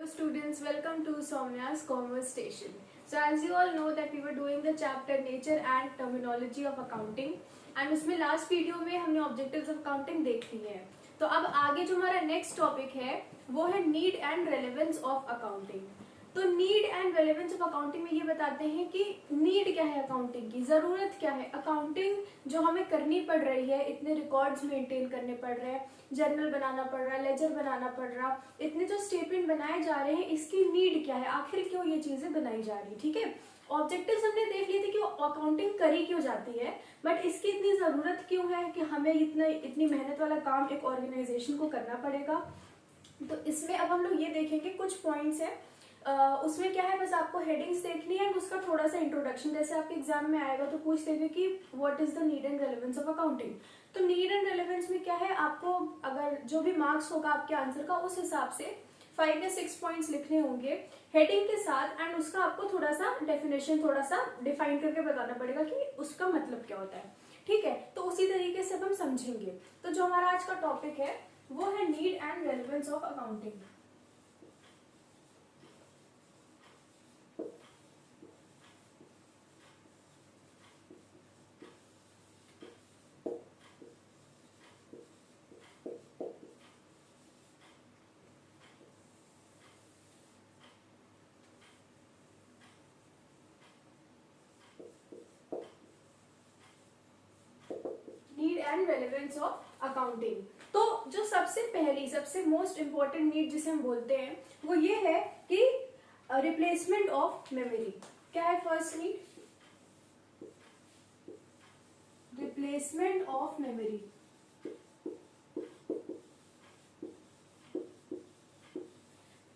Students, welcome to Soumya's Commerce Station. So as you all know that we were doing the chapter Nature and Terminology of Accounting and उसमें last video में हमने objectives of accounting देख लिए हैं. तो अब आगे जो हमारा नेक्स्ट टॉपिक है वो है need and relevance of accounting. तो need and relevance of accounting में ये बताते हैं कि नीड क्या है अकाउंटिंग की, जरूरत क्या है. अकाउंटिंग जो हमें करनी पड़ रही है, इतने रिकॉर्ड्स मेंटेन करने पड़ रहे हैं, जर्नल बनाना पड़ रहा है, लेजर बनाना पड़ रहा, इतने जो स्टेटमेंट बनाए जा रहे हैं, इसकी नीड क्या है, आखिर क्यों ये चीजें बनाई जा रही. ठीक है, ऑब्जेक्टिव्स हमने देख लिए थे कि अकाउंटिंग करी क्यों जाती है, बट इसकी इतनी जरूरत क्यों है कि हमें इतनी मेहनत वाला काम एक ऑर्गेनाइजेशन को करना पड़ेगा. तो इसमें अब हम लोग ये देखेंगे कुछ पॉइंट्स है. उसमें क्या है, बस आपको हेडिंग्स देखनी है, उसका थोड़ा सा इंट्रोडक्शन, जैसे आपके एग्जाम में आएगा तो पूछ देंगे कि what is the need and relevance of accounting. तो नीड एंड रेलेवेंस में क्या है, आपको अगर जो भी मार्क्स होगा आपके आंसर का उस हिसाब से 5 या 6 पॉइंट्स लिखने होंगे हेडिंग के साथ, एंड उसका आपको थोड़ा सा डेफिनेशन थोड़ा सा डिफाइन करके बताना पड़ेगा कि उसका मतलब क्या होता है. ठीक है, तो उसी तरीके से हम समझेंगे. तो जो हमारा आज का टॉपिक है वो है need and relevance of accounting. Need and relevance of accounting. तो जो सबसे पहली सबसे मोस्ट इंपॉर्टेंट नीड जिसे हम बोलते हैं वो ये है कि रिप्लेसमेंट ऑफ मेमोरी. क्या है first need? Replacement of memory.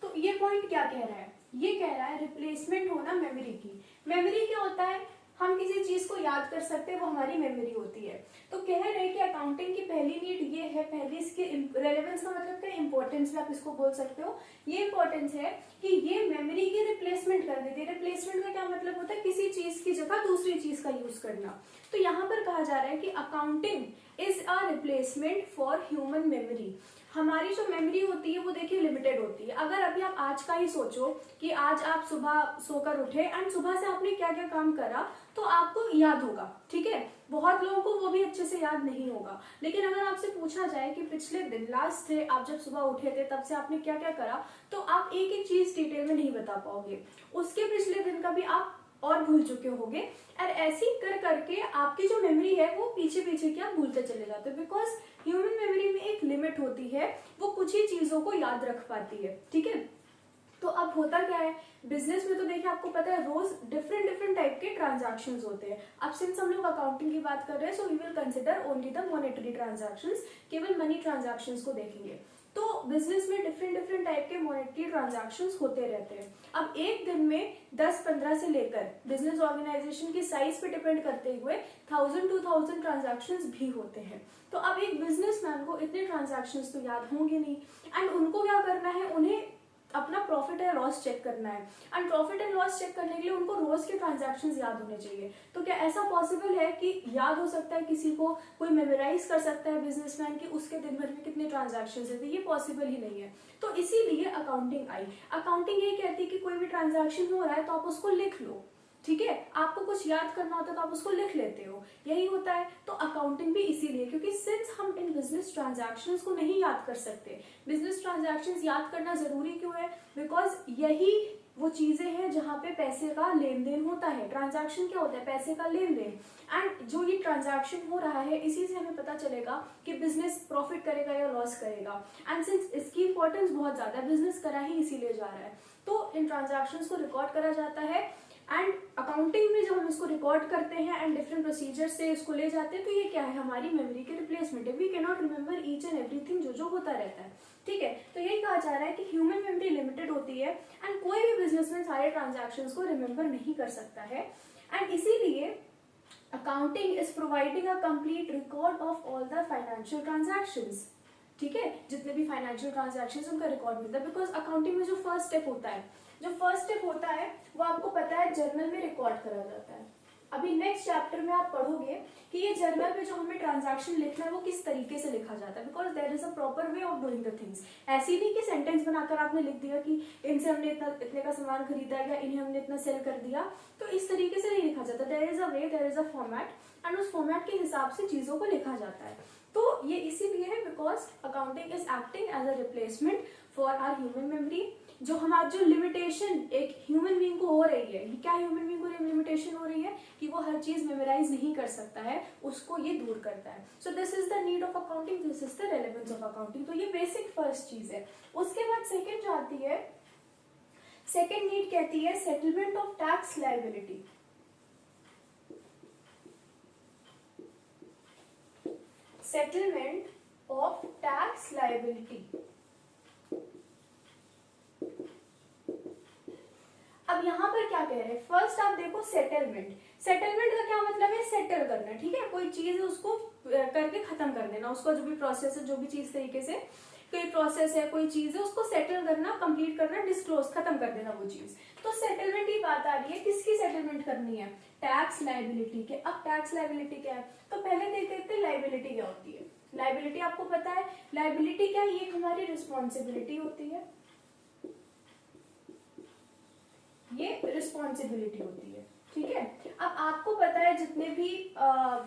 तो ये पॉइंट क्या कह रहा है, ये कह रहा है रिप्लेसमेंट होना मेमोरी की. मेमोरी क्या होता है, हम किसी चीज को याद कर सकते हैं, वो हमारी मेमोरी होती है. तो कह रहे हैं कि अकाउंटिंग की पहली नीड ये है, पहली इसकी रेलेवेंस का मतलब क्या, इंपॉर्टेंस में आप इसको बोल सकते हो. ये इंपॉर्टेंस है कि ये मेमोरी की रिप्लेसमेंट कर देती है. रिप्लेसमेंट का क्या मतलब होता है, किसी चीज की जगह दूसरी चीज का यूज करना. तो यहाँ पर कहा जा रहा है कि accounting is a replacement for human memory. हमारी जो मेमोरी होती है वो देखिए लिमिटेड होती है. अगर अभी आप आज का ही सोचो कि आज आप सुबह सोकर उठे एंड सुबह से आपने क्या क्या काम करा तो आपको याद होगा. ठीक है, बहुत लोगों को वो भी अच्छे से याद नहीं होगा. लेकिन अगर आपसे पूछा जाए कि पिछले दिन लास्ट थे, आप जब सुबह उठे थे तब से आपने क्या क्या करा, तो आप एक एक चीज डिटेल में नहीं बता पाओगे. उसके पिछले दिन का भी आप और भूल चुके होंगे. और ऐसे ही कर करके आपकी जो मेमोरी है वो पीछे पीछे क्या भूलते चले जाते हो, बिकॉज ह्यूमन मेमोरी में एक लिमिट होती है, वो कुछ ही चीजों को याद रख पाती है. ठीक है, तो अब होता क्या है बिजनेस में, तो देखिए आपको पता है रोज डिफरेंट टाइप के ट्रांजैक्शंस होते हैं. अब सिंस हम लोग अकाउंटिंग की बात कर रहे हैं, so we will consider only the monetary transactions, केवल मनी ट्रांजैक्शंस को देखेंगे. तो बिजनेस में डिफरेंट टाइप के मॉनेटरी ट्रांजैक्शंस होते रहते हैं. अब एक दिन में 10-15 से लेकर बिजनेस ऑर्गेनाइजेशन की साइज पे डिपेंड करते हुए 1000-2000 ट्रांजैक्शंस भी होते हैं. तो अब एक बिजनेसमैन को इतने ट्रांजैक्शंस तो याद होंगे नहीं, एंड उनको क्या करना है, उन्हें अपना प्रॉफिट एंड लॉस चेक करना है. And profit and loss check करने के लिए उनको रोज के ट्रांजैक्शंस याद होने चाहिए. तो क्या ऐसा पॉसिबल है कि याद हो सकता है किसी को, कोई मेमोराइज कर सकता है बिजनेसमैन की उसके दिन भर में कितने ट्रांजैक्शंस है? ये पॉसिबल ही नहीं है. तो इसीलिए अकाउंटिंग आई. अकाउंटिंग ये कहती है कि कोई भी ट्रांजैक्शन हो रहा है तो आप उसको लिख लो. ठीक है, आपको कुछ याद करना होता है तो आप उसको लिख लेते हो, यही होता है. तो अकाउंटिंग भी इसीलिए, क्योंकि सिंस हम इन बिजनेस ट्रांजैक्शंस को नहीं याद कर सकते, बिजनेस ट्रांजैक्शंस याद करना जरूरी क्यों है, बिकॉज यही वो चीजें हैं जहां पे पैसे का लेन देन होता है. ट्रांजैक्शन क्या होता है, पैसे का लेन देन. एंड जो ये ट्रांजैक्शन हो रहा है इसी से हमें पता चलेगा कि बिजनेस प्रॉफिट करेगा या लॉस करेगा. एंड सिंस इसकी इंपॉर्टेंस बहुत ज्यादा है, बिजनेस करा ही इसीलिए जा रहा है, तो इन ट्रांजैक्शंस को रिकॉर्ड करा जाता है. एंड अकाउंटिंग में जब हम इसको रिकॉर्ड करते हैं एंड डिफरेंट प्रोसीजर से इसको ले जाते हैं, तो ये क्या है, हमारी मेमोरी के रिप्लेसमेंट है. We can not remember each and everything जो होता रहता है. ठीक है, तो यही कहा जा रहा है कि ह्यूमन मेमोरी लिमिटेड होती है एंड कोई भी बिजनेसमैन सारे ट्रांजैक्शंस को रिमेंबर नहीं कर सकता है. एंड इसीलिए accounting is providing a complete record of all the financial transactions. ठीक है, जितने भी फाइनेंशियल ट्रांजैक्शंस उनका रिकॉर्ड मिलता है. बिकॉज अकाउंटिंग में जो फर्स्ट स्टेप होता है वो आपको पता है जर्नल में रिकॉर्ड करा जाता है. अभी नेक्स्ट चैप्टर में आप पढ़ोगे कि ये जर्नल पे जो हमें ट्रांजैक्शन लिखना है वो किस तरीके से लिखा जाता है, because there is a proper way of doing the things. ऐसी नहीं कि सेंटेंस बनाकर आपने लिख दिया कि इनसे हमने इतने का सामान खरीदा या इन्हें हमने इतना सेल कर दिया, तो इस तरीके से नहीं लिखा जाता। There is a way, there is a format, and उस फॉर्मेट के हिसाब से चीजों को लिखा जाता है। तो ये इसीलिए है because accounting is acting as a replacement for our human memory. जो हमारा जो लिमिटेशन एक ह्यूमन बीइंग को हो रही है, क्या ह्यूमन बीइंग को लिमिटेशन हो रही है कि वो हर चीज मेमोराइज नहीं कर सकता है, उसको ये दूर करता है। So this is the need of accounting, this is the relevance of accounting. तो ये बेसिक फर्स्ट चीज है। उसके बाद सेकेंड जो आती है, सेकेंड नीड कहती है settlement of tax liability. Settlement of tax liability. अब यहाँ पर क्या कह रहे हैं, फर्स्ट आप देखो सेटलमेंट। सेटलमेंट का क्या मतलब है, सेटल करना, ठीक है, कोई चीज है उसको करके खत्म कर देना, उसका जो भी प्रोसेस है, जो भी चीज तरीके से कोई प्रोसेस है, कोई चीज है, उसको सेटल करना, कंप्लीट करना, डिस्क्लोज, खत्म कर देना वो चीज। तो सेटलमेंट की बात आ रही है, किसकी सेटलमेंट करनी है, टैक्स लायबिलिटी के। अब टैक्स लायबिलिटी क्या है, तो पहले देख लेते हैं लायबिलिटी क्या होती है। लायबिलिटी आपको पता है, लायबिलिटी क्या है, ये हमारी रिस्पॉन्सिबिलिटी होती है, ये रिस्पॉन्सिबिलिटी होती है, ठीक है। अब आपको पता है जितने भी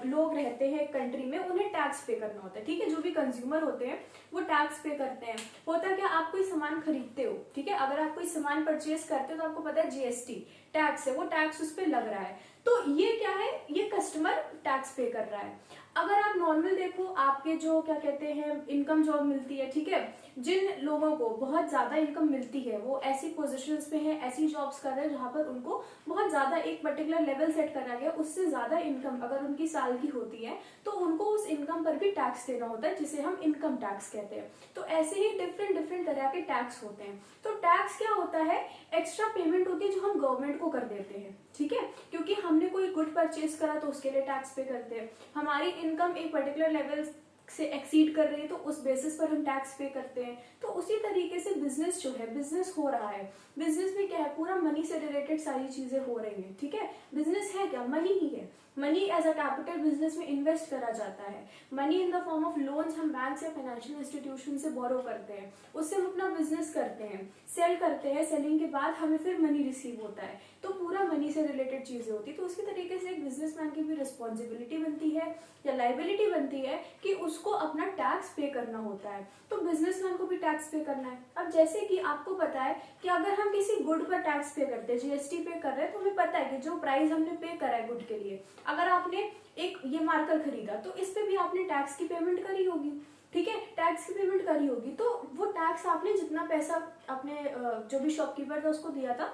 लोग रहते हैं कंट्री में उन्हें टैक्स पे करना होता है, ठीक है, जो भी कंज्यूमर होते हैं वो टैक्स पे करते हैं। होता क्या, आप कोई सामान खरीदते हो, ठीक है, अगर आप कोई सामान परचेज करते हो तो आपको पता है जीएसटी टैक्स है, वो टैक्स उस पर लग रहा है। तो ये क्या है, ये कस्टमर टैक्स पे कर रहा है। अगर आप नॉर्मल देखो, आपके जो क्या कहते हैं इनकम जॉब मिलती है, ठीक है, जिन लोगों को बहुत ज्यादा इनकम मिलती है वो ऐसी पोजीशंस पे हैं, ऐसी जॉब्स कर रहे हैं जहां पर उनको बहुत ज्यादा एक पर्टिकुलर लेवल सेट करा गया, उससे ज्यादा इनकम अगर उनकी साल की होती है तो उनको उस इनकम पर भी टैक्स देना होता है, जिसे हम इनकम टैक्स कहते हैं। तो ऐसे ही डिफरेंट डिफरेंट तरह के टैक्स होते हैं। तो टैक्स क्या होता है, एक्स्ट्रा पेमेंट होती है जो हम गवर्नमेंट को कर देते हैं, ठीक है, क्योंकि हमने कोई गुड परचेज करा तो उसके लिए टैक्स पे करते हैं। हमारी इनकम एक पर्टिकुलर लेवल से एक्सीड कर रही है तो उस बेसिस पर हम टैक्स पे करते हैं। तो उसी तरीके से बिजनेस जो है, बिजनेस हो रहा है, बिजनेस में क्या है, पूरा मनी से रिलेटेड सारी चीजें हो रही हैं, ठीक है। बिजनेस है क्या, मनी ही है। Money as a capital business में इन्वेस्ट करा जाता है। Money in the form of loans हम बैंक या फाइनेंशियल इंस्टीट्यूशन से बोरो करते हैं, उससे हम अपना बिजनेस करते हैं, सेल करते हैं, सेलिंग के बाद हमें फिर मनी रिसीव होता है। तो पूरा मनी से रिलेटेड चीजें होती है। तो उसी तरीके से एक बिजनेसमैन की भी रिस्पॉन्सिबिलिटी बनती है या लायबिलिटी बनती है कि उसको अपना टैक्स पे करना होता है। तो बिजनेसमैन को भी टैक्स पे करना है। अब जैसे कि आपको पता है कि अगर हम किसी गुड पर टैक्स पे करते हैं, जीएसटी पे कर रहे हैं, तो हमें पता है कि जो प्राइस हमने पे करा है गुड के लिए, अगर आपने एक ये मार्कर खरीदा तो इस पे भी आपने टैक्स की पेमेंट करी होगी, ठीक है, टैक्स की पेमेंट करी होगी। तो वो टैक्स आपने जितना पैसा अपने जो भी शॉपकीपर था उसको दिया था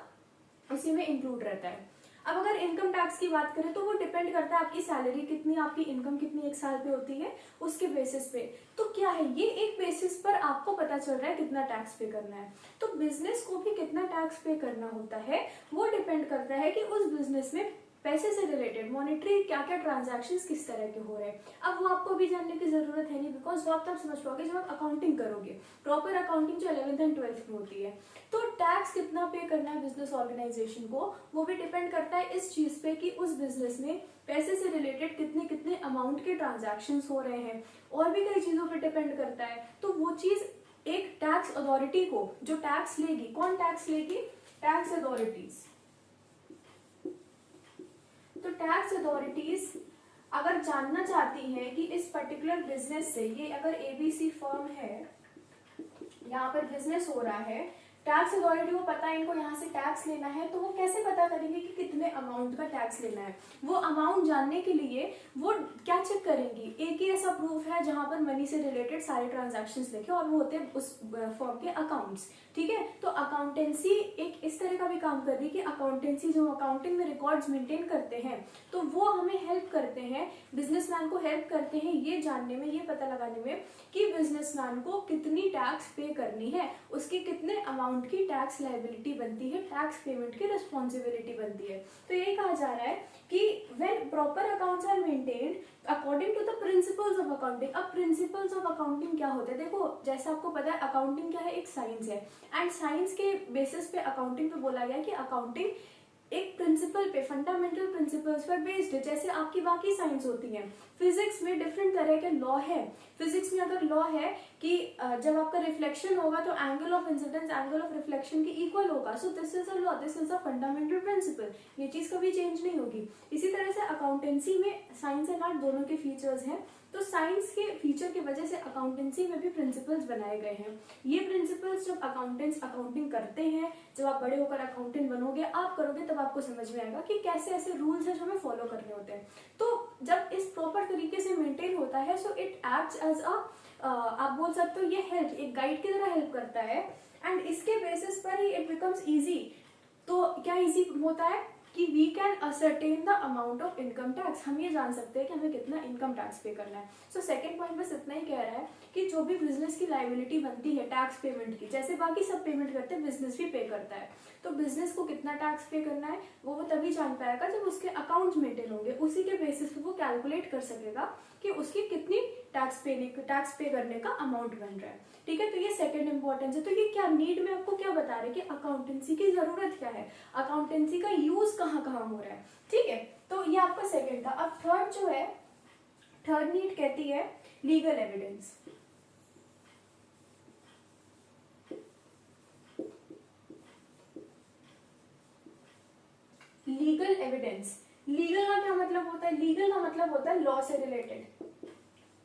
उसी में इंक्लूड रहता है। अब अगर इनकम टैक्स की बात करें तो वो डिपेंड करता है आपकी सैलरी कितनी, आपकी इनकम कितनी एक साल पे होती है, उसके बेसिस पे। तो क्या है, ये एक बेसिस पर आपको पता चल रहा है कितना टैक्स पे करना है। तो बिजनेस को भी कितना टैक्स पे करना होता है वो डिपेंड करता है कि उस बिजनेस में पैसे से रिलेटेड मॉनेटरी क्या क्या ट्रांजैक्शंस किस तरह के हो रहे हैं। अब वो आपको भी जानने की जरूरत है नहीं, बिकॉज वो आप तब समझ पाओगे जब आप अकाउंटिंग करोगे, प्रॉपर अकाउंटिंग जो 11th एंड 12th में होती है। तो टैक्स कितना पे करना है बिजनेस ऑर्गेनाइजेशन को, वो भी डिपेंड करता है इस चीज पे कि उस बिजनेस में पैसे से रिलेटेड कितने कितने अमाउंट के ट्रांजैक्शंस हो रहे हैं, और भी कई चीजों पे डिपेंड करता है। तो वो चीज एक टैक्स अथॉरिटी को जो टैक्स लेगी, कौन टैक्स लेगी, टैक्स अथॉरिटीज। तो टैक्स अथॉरिटीज अगर जानना चाहती हैं कि इस पर्टिकुलर बिजनेस से, ये अगर एबीसी फर्म है, यहाँ पर बिजनेस हो रहा है, टैक्स अथॉरिटी को पता है इनको यहाँ से टैक्स लेना है, तो वो कैसे पता करेंगे कि कितने अमाउंट का टैक्स लेना है। वो अमाउंट जानने के लिए वो क्या चेक करेंगी, एक ही ऐसा प्रूफ है जहां पर मनी से रिलेटेड सारे ट्रांजैक्शंस लिखे और वो होते हैं उस फर्म के अकाउंट्स, ठीक है। तो अकाउंटेंसी एक इस तरह का भी काम कर रही है कि अकाउंटेंसी जो अकाउंटिंग में रिकॉर्ड्स मेंटेन करते हैं, तो वो हमें हेल्प करते हैं, बिजनेसमैन को हेल्प करते हैं ये जानने में, ये पता लगाने में कि बिजनेसमैन को कितनी टैक्स पे करनी है, उसके कितने अमाउंट की टैक्स लायबिलिटी बनती है, टैक्स पेमेंट की रिस्पॉन्सिबिलिटी बनती है। तो ये कहा जा रहा है कि when proper accounts are maintained according to the principles of accounting. अब प्रिंसिपल्स ऑफ अकाउंटिंग क्या होते हैं, देखो जैसा आपको पता है अकाउंटिंग क्या है, एक साइंस है, एंड साइंस के बेसिस पे अकाउंटिंग पे बोला गया कि अकाउंटिंग एक प्रिंसिपल पे, फंडामेंटल प्रिंसिपल्स पर बेस्ड है, जैसे आपकी बाकी साइंस होती है। फिजिक्स में डिफरेंट तरह के लॉ है। फिजिक्स में अगर लॉ है कि जब आपका रिफ्लेक्शन होगा तो angle of incidence angle of reflection के इक्वल होगा, so this is a law, this is a fundamental principle, ये चीज कभी चेंज नहीं होगी। इसी तरह से अकाउंटेंसी में साइंस एंड आर्ट दोनों के फीचर्स हैं, तो साइंस के फीचर की वजह से अकाउंटेंसी में भी प्रिंसिपल्स बनाए गए हैं। ये प्रिंसिपल्स जब अकाउंटेंट्स अकाउंटिंग करते हैं, जब आप बड़े होकर अकाउंटेंट बनोगे, आप करोगे, तब आपको समझ में आएगा कि कैसे ऐसे रूल्स हैं जो हमें फॉलो करने होते हैं। तो जब इस प्रॉपर तरीके से मेंटेन होता है, so it acts as a, आप बोल सकते हो ये हेल्प, एक गाइड की तरह हेल्प करता है, एंड इसके बेसिस पर ही इट बिकम्स इजी। तो क्या इजी होता है कि we can ascertain the amount of income tax, हम ये जान सकते हैं कि हमें कितना इनकम टैक्स पे करना है। सो सेकंड पॉइंट बस इतना ही कह रहा है कि जो भी बिजनेस की लायबिलिटी बनती है टैक्स पेमेंट की, जैसे बाकी सब पेमेंट करते हैं, बिजनेस भी पे करता है, तो बिजनेस को कितना टैक्स पे करना है वो तभी जान पाएगा जब उसके अकाउंट्स मेंटेन होंगे, उसी के बेसिस पे वो कैलकुलेट कर सकेगा कि उसकी कितनी टैक्स पे करने का अमाउंट बन रहा है। ठीक है, तो ये सेकंड इंपॉर्टेंस है। तो ये क्या नीड में आपको क्या बता रहे हैं कि अकाउंटेंसी की जरूरत क्या है, अकाउंटेंसी का यूज कहाँ कहाँ हो रहा है। ठीक है, तो ये आपका सेकंड था। अब थर्ड जो है, थर्ड नीड कहती है legal evidence. Legal evidence, legal का क्या मतलब होता है? लीगल का मतलब होता है लॉ से रिलेटेड।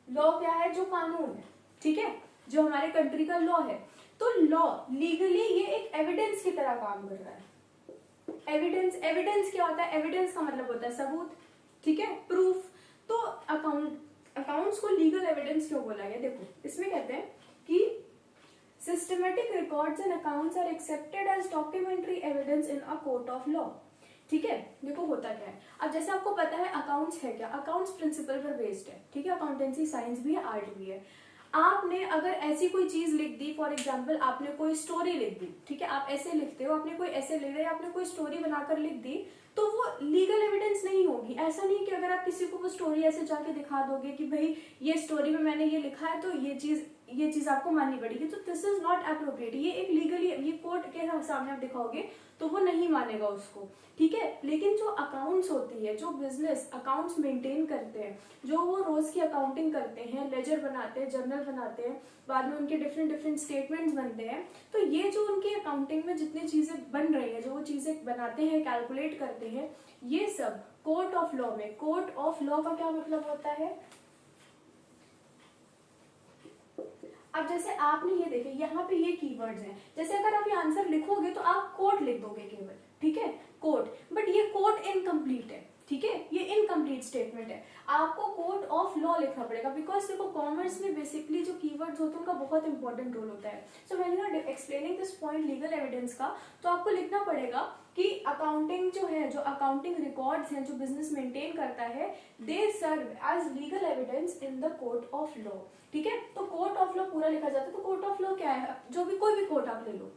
लॉ क्या है? जो कानून है, ठीक है, जो हमारे कंट्री का लॉ है। तो लॉ लीगली ये एक एविडेंस की तरह काम कर रहा है। एविडेंस, एविडेंस क्या होता है? एविडेंस का मतलब होता है सबूत, ठीक है, प्रूफ। तो अकाउंट्स को लीगल एविडेंस क्यों बोला गया? देखो इसमें कहते हैं कि systematic records and accounts are accepted as documentary evidence in a court of law. ठीक है, देखो होता क्या है, अब जैसे आपको पता है अकाउंट्स है क्या, अकाउंट्स प्रिंसिपल पर बेस्ड है, ठीक है, अकाउंटेंसी साइंस भी है, आर्ट भी है। आपने अगर ऐसी कोई चीज लिख दी, फॉर एग्जांपल आपने कोई स्टोरी लिख दी, ठीक है, आप ऐसे लिखते हो, आपने कोई ऐसे लिख दिया, आपने कोई स्टोरी बनाकर लिख दी, तो वो लीगल एविडेंस नहीं होगी। ऐसा नहीं कि अगर आप किसी को वो स्टोरी ऐसे जाके दिखा दोगे कि भाई ये स्टोरी में मैंने ये लिखा है तो ये चीज आपको माननी पड़ेगी, तो दिस इज नॉट अप्रोप्रिएट। ये एक लीगली, ये कोर्ट के सामने आप दिखाओगे तो वो नहीं मानेगा उसको, ठीक है। लेकिन जो अकाउंट्स होती है, जो बिजनेस अकाउंट्स मेंटेन करते हैं, जो वो रोज की अकाउंटिंग करते हैं, लेजर बनाते हैं, जर्नल बनाते हैं, बाद में उनके डिफरेंट स्टेटमेंट्स बनते हैं, तो ये जो उनकी अकाउंटिंग में जितनी चीजें बन रही है, जो वो चीजें बनाते हैं, कैलकुलेट करते हैं, ये सब कोर्ट ऑफ लॉ में, कोर्ट ऑफ लॉ का क्या मतलब होता है? अब जैसे आपने ये देखे, यहाँ पे ये कीवर्ड्स हैं, जैसे अगर आप ये आंसर लिखोगे तो आप कोर्ट लिख दोगे केवल, ठीक है, कोर्ट, बट ये कोर्ट इनकम्प्लीट है, ठीक है, ये इनकम्प्लीट स्टेटमेंट है, आपको कोर्ट ऑफ लॉ लिखना पड़ेगा, बिकॉज देखो कॉमर्स में बेसिकली जो कीवर्ड्स होते हैं उनका बहुत इंपॉर्टेंट रोल होता है। So when you are explaining this point legal evidence का, तो आपको लिखना पड़ेगा कि अकाउंटिंग जो है, जो अकाउंटिंग रिकॉर्ड्स हैं, जो बिजनेस मेंटेन करता है, they serve as legal evidence in the court of law, ठीक है। तो कोर्ट ऑफ लॉ पूरा लिखा जाता है। तो कोर्ट ऑफ लॉ क्या है? जो भी कोई भी कोर्ट आप ले लो,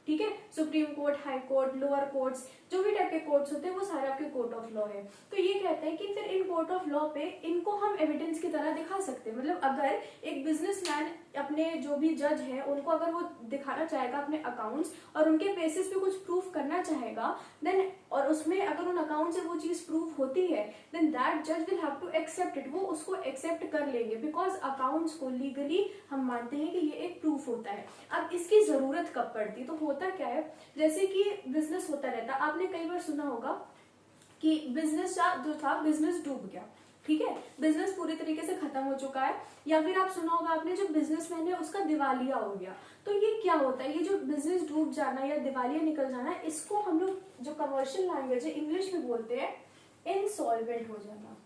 ठीक है, supreme court, high court, lower courts, जो भी टाइप के कोर्ट्स होते हैं वो सारे आपके कोर्ट ऑफ लॉ है। तो ये कहते हैं कि फिर इन कोर्ट ऑफ लॉ पे इनको हम एविडेंस की तरह दिखा सकते हैं। मतलब अगर एक बिजनेसमैन अपने जो भी जज है उनको अगर वो दिखाना चाहेगा अपने अकाउंट्स और उनके बेसिस पे कुछ प्रूफ करना चाहेगा, देन और उसमें अगर उन अकाउंट से वो चीज प्रूफ होती है, देन दैट जज will have to accept it, वो उसको एक्सेप्ट कर लेंगे, बिकॉज अकाउंट्स को लीगली हम मानते हैं कि ये एक प्रूफ होता है। अब इसकी जरूरत कब पड़ती? तो होता क्या है, जैसे कि बिजनेस होता रहता, आपने कई बार सुना होगा कि बिजनेस जो था बिजनेस डूब गया, ठीक है, बिजनेस पूरी तरीके से खत्म हो चुका है, या फिर आप सुना होगा आपने जो बिजनेसमैन है उसका दिवालिया हो गया। तो ये क्या होता है? ये जो बिजनेस डूब जाना या दिवालिया निकल जाना, इसको हम लोग जो कमर्शियल लैंग्वेज है इंग्लिश में बोलते हैं इनसॉल्वेंट हो जाना।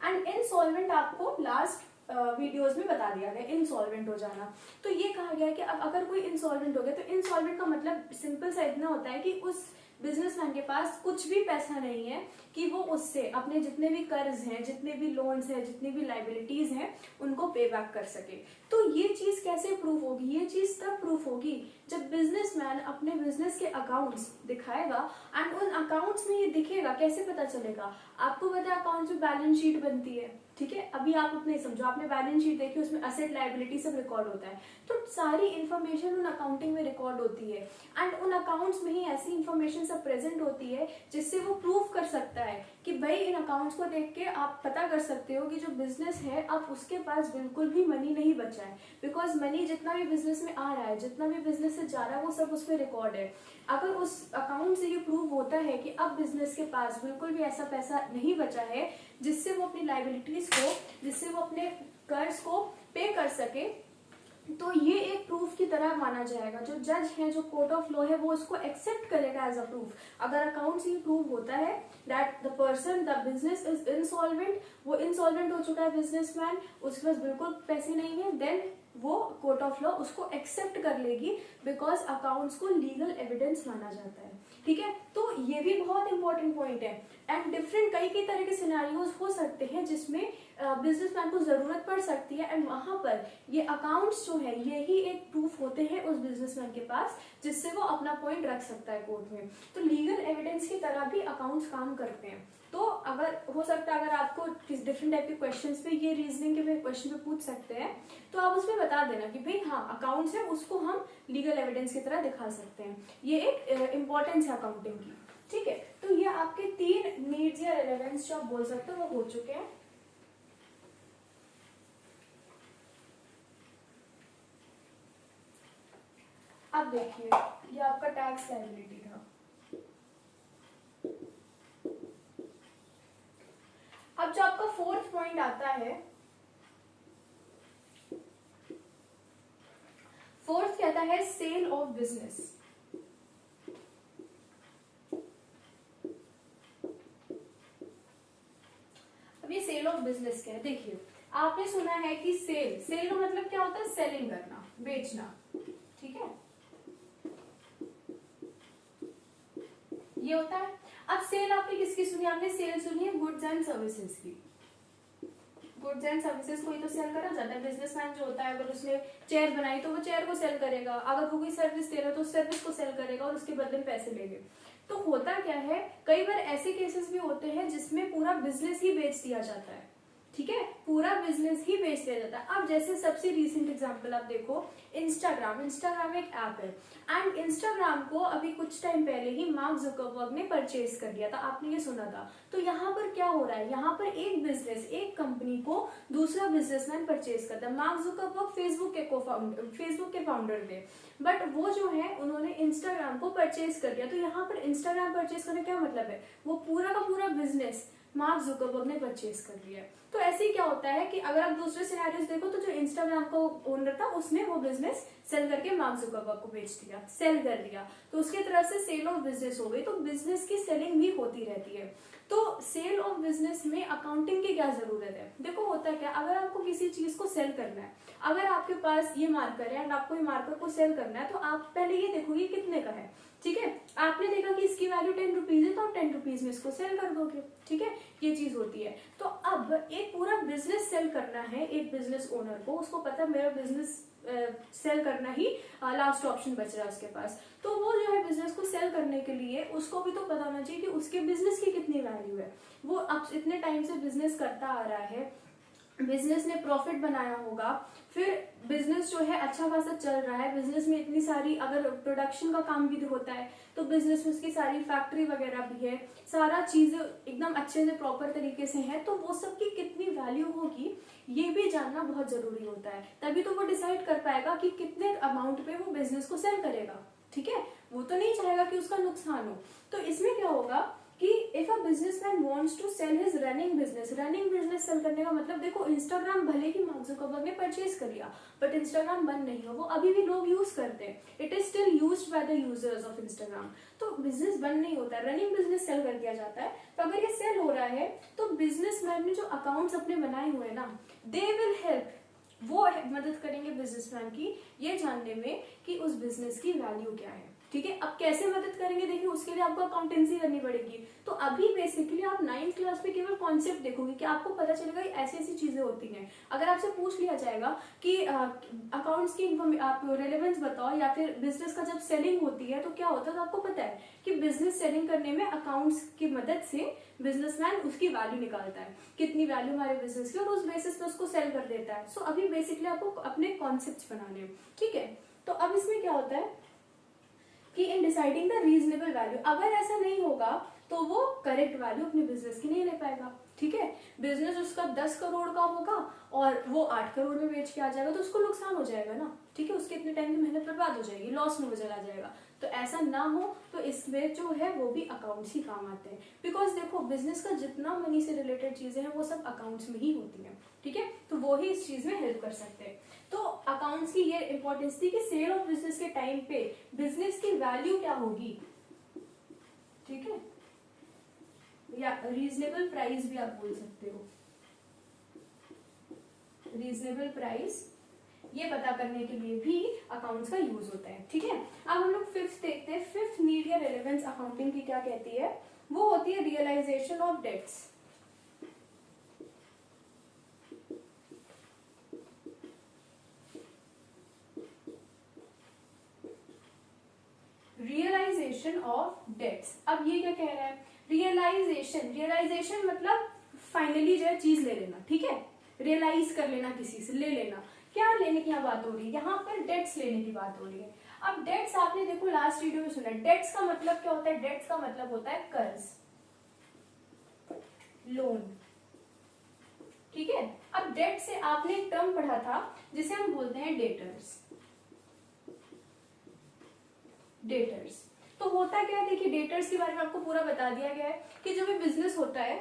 एंड इनसॉल्वेंट आपको लास्ट वीडियोस में बता दिया गया, इनसॉल्वेंट हो जाना। तो ये कहा गया है कि अब अगर कोई इनसॉल्वेंट हो गया, तो इनसॉल्वेंट का मतलब सिंपल सा इतना होता है कि उस बिजनेसमैन के पास कुछ भी पैसा नहीं है कि वो उससे अपने जितने भी कर्ज हैं, जितने भी लोन्स हैं, जितनी भी लाइबिलिटीज हैं, उनको पे बैक कर सके। तो ये चीज कैसे प्रूफ होगी? ये चीज तब प्रूफ होगी जब बिजनेसमैन अपने बिजनेस के अकाउंट्स दिखाएगा, एंड उन अकाउंट्स में ये दिखेगा। कैसे पता चलेगा? आपको पता है अकाउंट्स में बैलेंस शीट बनती है, ठीक है, अभी आप अपने समझो, आपने बैलेंस शीट देखी, उसमें असेट लायबिलिटी सब रिकॉर्ड होता है, तो सारी इन्फॉर्मेशन उन अकाउंटिंग में रिकॉर्ड होती है एंड उन अकाउंट्स में ही ऐसी इन्फॉर्मेशन सब प्रेजेंट होती है जिससे वो प्रूव कर सकता है कि भाई इन अकाउंट्स को देख के आप पता कर सकते हो कि जो बिजनेस है अब उसके पास बिल्कुल भी मनी नहीं बचा है, बिकॉज मनी जितना भी बिजनेस में आ रहा है, जितना भी बिजनेस से जा रहा है, वो सब उसमें रिकॉर्ड है। अगर उस अकाउंट से ये प्रूव होता है कि अब बिजनेस के पास बिल्कुल भी ऐसा पैसा नहीं बचा है जिससे वो अपनी लायबिलिटीज को, जिससे वो अपने कर्ज को पे कर सके, तो ये एक प्रूफ की तरह माना जाएगा। जो जज है, जो कोर्ट ऑफ लॉ है, वो उसको एक्सेप्ट करेगा एज अ प्रूफ। अगर अकाउंट से ये प्रूव होता है that the person, the business is insolvent, वो इंसॉल्वेंट हो चुका है बिजनेसमैन, उसके पास बिल्कुल पैसे नहीं है, देन वो कोर्ट ऑफ लॉ उसको एक्सेप्ट कर लेगी, बिकॉज अकाउंट्स को लीगल एविडेंस माना जाता है। ठीक है, तो ये भी बहुत इंपॉर्टेंट पॉइंट है। एंड डिफरेंट कई तरह के सिनेरियोज हो सकते हैं जिसमें बिजनेसमैन को जरूरत पड़ सकती है, एंड वहां पर ये अकाउंट्स जो है यही एक प्रूफ होते हैं उस बिजनेसमैन के पास, जिससे वो अपना पॉइंट रख सकता है कोर्ट में। तो लीगल एविडेंस की तरह भी अकाउंट्स काम करते हैं। तो अगर हो सकता है, अगर आपको डिफरेंट टाइप के क्वेश्चंस पे, ये रीजनिंग के क्वेश्चन पे पूछ सकते हैं, तो आप उसमें बता देना कि भाई हाँ अकाउंट्स है, उसको हम लीगल एविडेंस की तरह दिखा सकते हैं। ये एक इंपॉर्टेंस है अकाउंटिंग की। ठीक है, तो ये आपके 3 नीड्स या रेलेवेंस जो आप बोल सकते हो वो हो चुके हैं। अब देखिए, ये आपका टैक्स लायबिलिटी था। अब जो आपका 4th पॉइंट आता है, 4th कहता है सेल ऑफ बिजनेस। अब ये सेल ऑफ बिजनेस क्या है, देखिए आपने सुना है कि सेल का मतलब क्या होता है, सेलिंग करना, बेचना। ठीक है, ये होता है। अब सेल आपने किसकी सुनी, आपने सेल सुनी है गुड्स एंड सर्विसेज की। गुड्स एंड सर्विसेज को ही तो सेल करा जाता है। बिजनेसमैन जो होता है, अगर उसने चेयर बनाई तो वो चेयर को सेल करेगा, अगर वो कोई सर्विस दे रहा है तो सर्विस को सेल करेगा और उसके बदले में पैसे लेंगे। तो होता क्या है, कई बार ऐसे केसेस भी होते हैं जिसमें पूरा बिजनेस ही बेच दिया जाता है। ठीक है, पूरा बिजनेस ही बेच दिया जाता है। अब जैसे सबसे रीसेंट एग्जांपल आप देखो, इंस्टाग्राम एक ऐप है, एंड इंस्टाग्राम को अभी कुछ टाइम पहले ही मार्क जुकरबर्ग ने परचेज कर लिया था, आपने ये सुना था। तो यहाँ पर क्या हो रहा है, यहाँ पर एक बिजनेस, एक कंपनी को दूसरा बिजनेसमैन परचेज करता है। मार्क जुकरबर्ग फेसबुक के फाउंडर थे, बट वो जो है उन्होंने इंस्टाग्राम को परचेज कर लिया। तो यहाँ पर इंस्टाग्राम परचेज करने क्या मतलब है, वो पूरा का पूरा बिजनेस मार्क जुकरबर्ग ने परचेज कर लिया। तो ऐसे ही क्या होता है कि अगर आप दूसरे सिनेरियोस देखो, तो जो इंस्टाग्राम का ओनर था उसने वो बिजनेस सेल करके मार्क जुकरबर्ग को बेच दिया, सेल कर दिया, तो उसके तरफ से सेल ऑफ बिजनेस हो गई। तो बिजनेस की सेलिंग भी होती रहती है। तो सेल ऑफ बिजनेस में अकाउंटिंग की क्या जरूरत है, देखो होता है क्या, अगर आपको किसी चीज को सेल करना है, अगर आपके पास ये मार्कर है एंड आपको ये मार्कर को सेल करना है, तो आप पहले ये देखोगे कितने का है। ठीक है, आपने देखा कि इसकी वैल्यू 10 रुपीज है, तो आप 10 रुपीज में इसको सेल कर दोगे। ठीक है, ये चीज होती है। तो अब एक पूरा बिजनेस सेल करना है एक बिजनेस ओनर को, उसको पता है मेरा बिजनेस सेल करना ही लास्ट ऑप्शन बच रहा है उसके पास। तो वो जो है बिजनेस को सेल करने के लिए उसको भी तो पता होना चाहिए कि उसके बिजनेस की कितनी वैल्यू है। वो अब इतने टाइम से बिजनेस करता आ रहा है, बिजनेस ने प्रॉफिट बनाया होगा, फिर बिजनेस जो है अच्छा खासा चल रहा है, बिजनेस में इतनी सारी अगर प्रोडक्शन का काम भी होता है तो बिजनेस में उसकी सारी फैक्ट्री वगैरह भी है, सारा चीज एकदम अच्छे से प्रॉपर तरीके से है, तो वो सब की कितनी वैल्यू होगी ये भी जानना बहुत जरूरी होता है। तभी तो वो डिसाइड कर पाएगा कि कितने अमाउंट पे वो बिजनेस को सेल करेगा। ठीक है, वो तो नहीं चाहेगा कि उसका नुकसान हो। तो इसमें क्या होगा कि if a businessman wants to sell his running business sell करने का मतलब, देखो इंस्टाग्राम भले ही मार्क जुकरबर्ग ने परचेज कर लिया, बट इंस्टाग्राम बंद नहीं हो, वो अभी भी लोग यूज करते हैं, it is still used by the users of Instagram. तो बिजनेस बंद नहीं होता, रनिंग बिजनेस सेल कर दिया जाता है। तो अगर ये सेल हो रहा है तो बिजनेसमैन ने जो अकाउंट्स अपने बनाए हुए हैं ना, दे विल हेल्प, वो मदद करेंगे बिजनेसमैन की ये जानने में कि उस बिजनेस की वैल्यू क्या है। ठीक है। अब कैसे मदद करेंगे, देखिए उसके लिए आपको अकाउंटेंसी करनी पड़ेगी। तो अभी बेसिकली आप 9th क्लास में केवल कॉन्सेप्ट देखोगे कि आपको पता चलेगा ऐसी ऐसी चीजें होती हैं। अगर आपसे पूछ लिया जाएगा कि अकाउंट्स की आप रेलेवेंस बताओ, या फिर बिजनेस का जब सेलिंग होती है तो क्या होता है, तो आपको पता है कि बिजनेस सेलिंग करने में अकाउंट्स की मदद से बिजनेसमैन उसकी वैल्यू निकालता है, कितनी वैल्यू हमारे बिजनेस की, और उस बेसिस पे उसको सेल कर देता है। सो अभी बेसिकली आपको अपने कॉन्सेप्ट बनाने हैं, ठीक है। तो अब इसमें क्या होता है कि in deciding the reasonable value, अगर ऐसा नहीं होगा तो वो करेक्ट वैल्यू अपने बिजनेस की नहीं ले पाएगा, ठीक है। बिजनेस उसका 10 करोड़ का होगा और वो 8 करोड़ में बेच के आ जाएगा तो उसको नुकसान हो जाएगा ना, ठीक है। उसके इतने टाइम की मेहनत बर्बाद हो जाएगी, लॉस में वो चला जाएगा। तो ऐसा ना हो, तो इसमें जो है वो भी अकाउंट्स ही काम आते हैं। बिकॉज देखो बिजनेस का जितना मनी से रिलेटेड चीजें हैं वो सब अकाउंट्स में ही होती हैं, ठीक है। तो वो ही इस चीज में हेल्प कर सकते हैं। तो अकाउंट्स की ये इंपॉर्टेंस थी कि सेल ऑफ बिजनेस के टाइम पे बिजनेस की वैल्यू क्या होगी, ठीक है, या रीजनेबल प्राइस भी आप बोल सकते हो, रीजनेबल प्राइस, ये पता करने के लिए भी अकाउंट्स का यूज होता है, ठीक है। अब हम लोग फिफ्थ देखते हैं। फिफ्थ नीड या रेलेवेंस अकाउंटिंग की क्या कहती है, वो होती है realisation of debts. Realisation of debts. अब ये क्या कह रहा है, रियलाइजेशन मतलब फाइनली जो है चीज ले लेना, ठीक है, रियलाइज कर लेना, किसी से ले लेना। क्या लेने की यहाँ बात हो रही है, यहाँ पर डेट्स लेने की बात हो रही है। अब डेट्स आपने देखो लास्ट वीडियो में सुना, डेट्स का मतलब क्या होता है, डेट्स का मतलब होता है कर्ज, लोन, ठीक है। अब डेट से आपने एक टर्म पढ़ा था जिसे हम बोलते हैं डेटर्स। डेटर्स तो होता क्या है, देखिए डेटर्स के बारे में आपको पूरा बता दिया गया है कि जो भी बिजनेस होता है,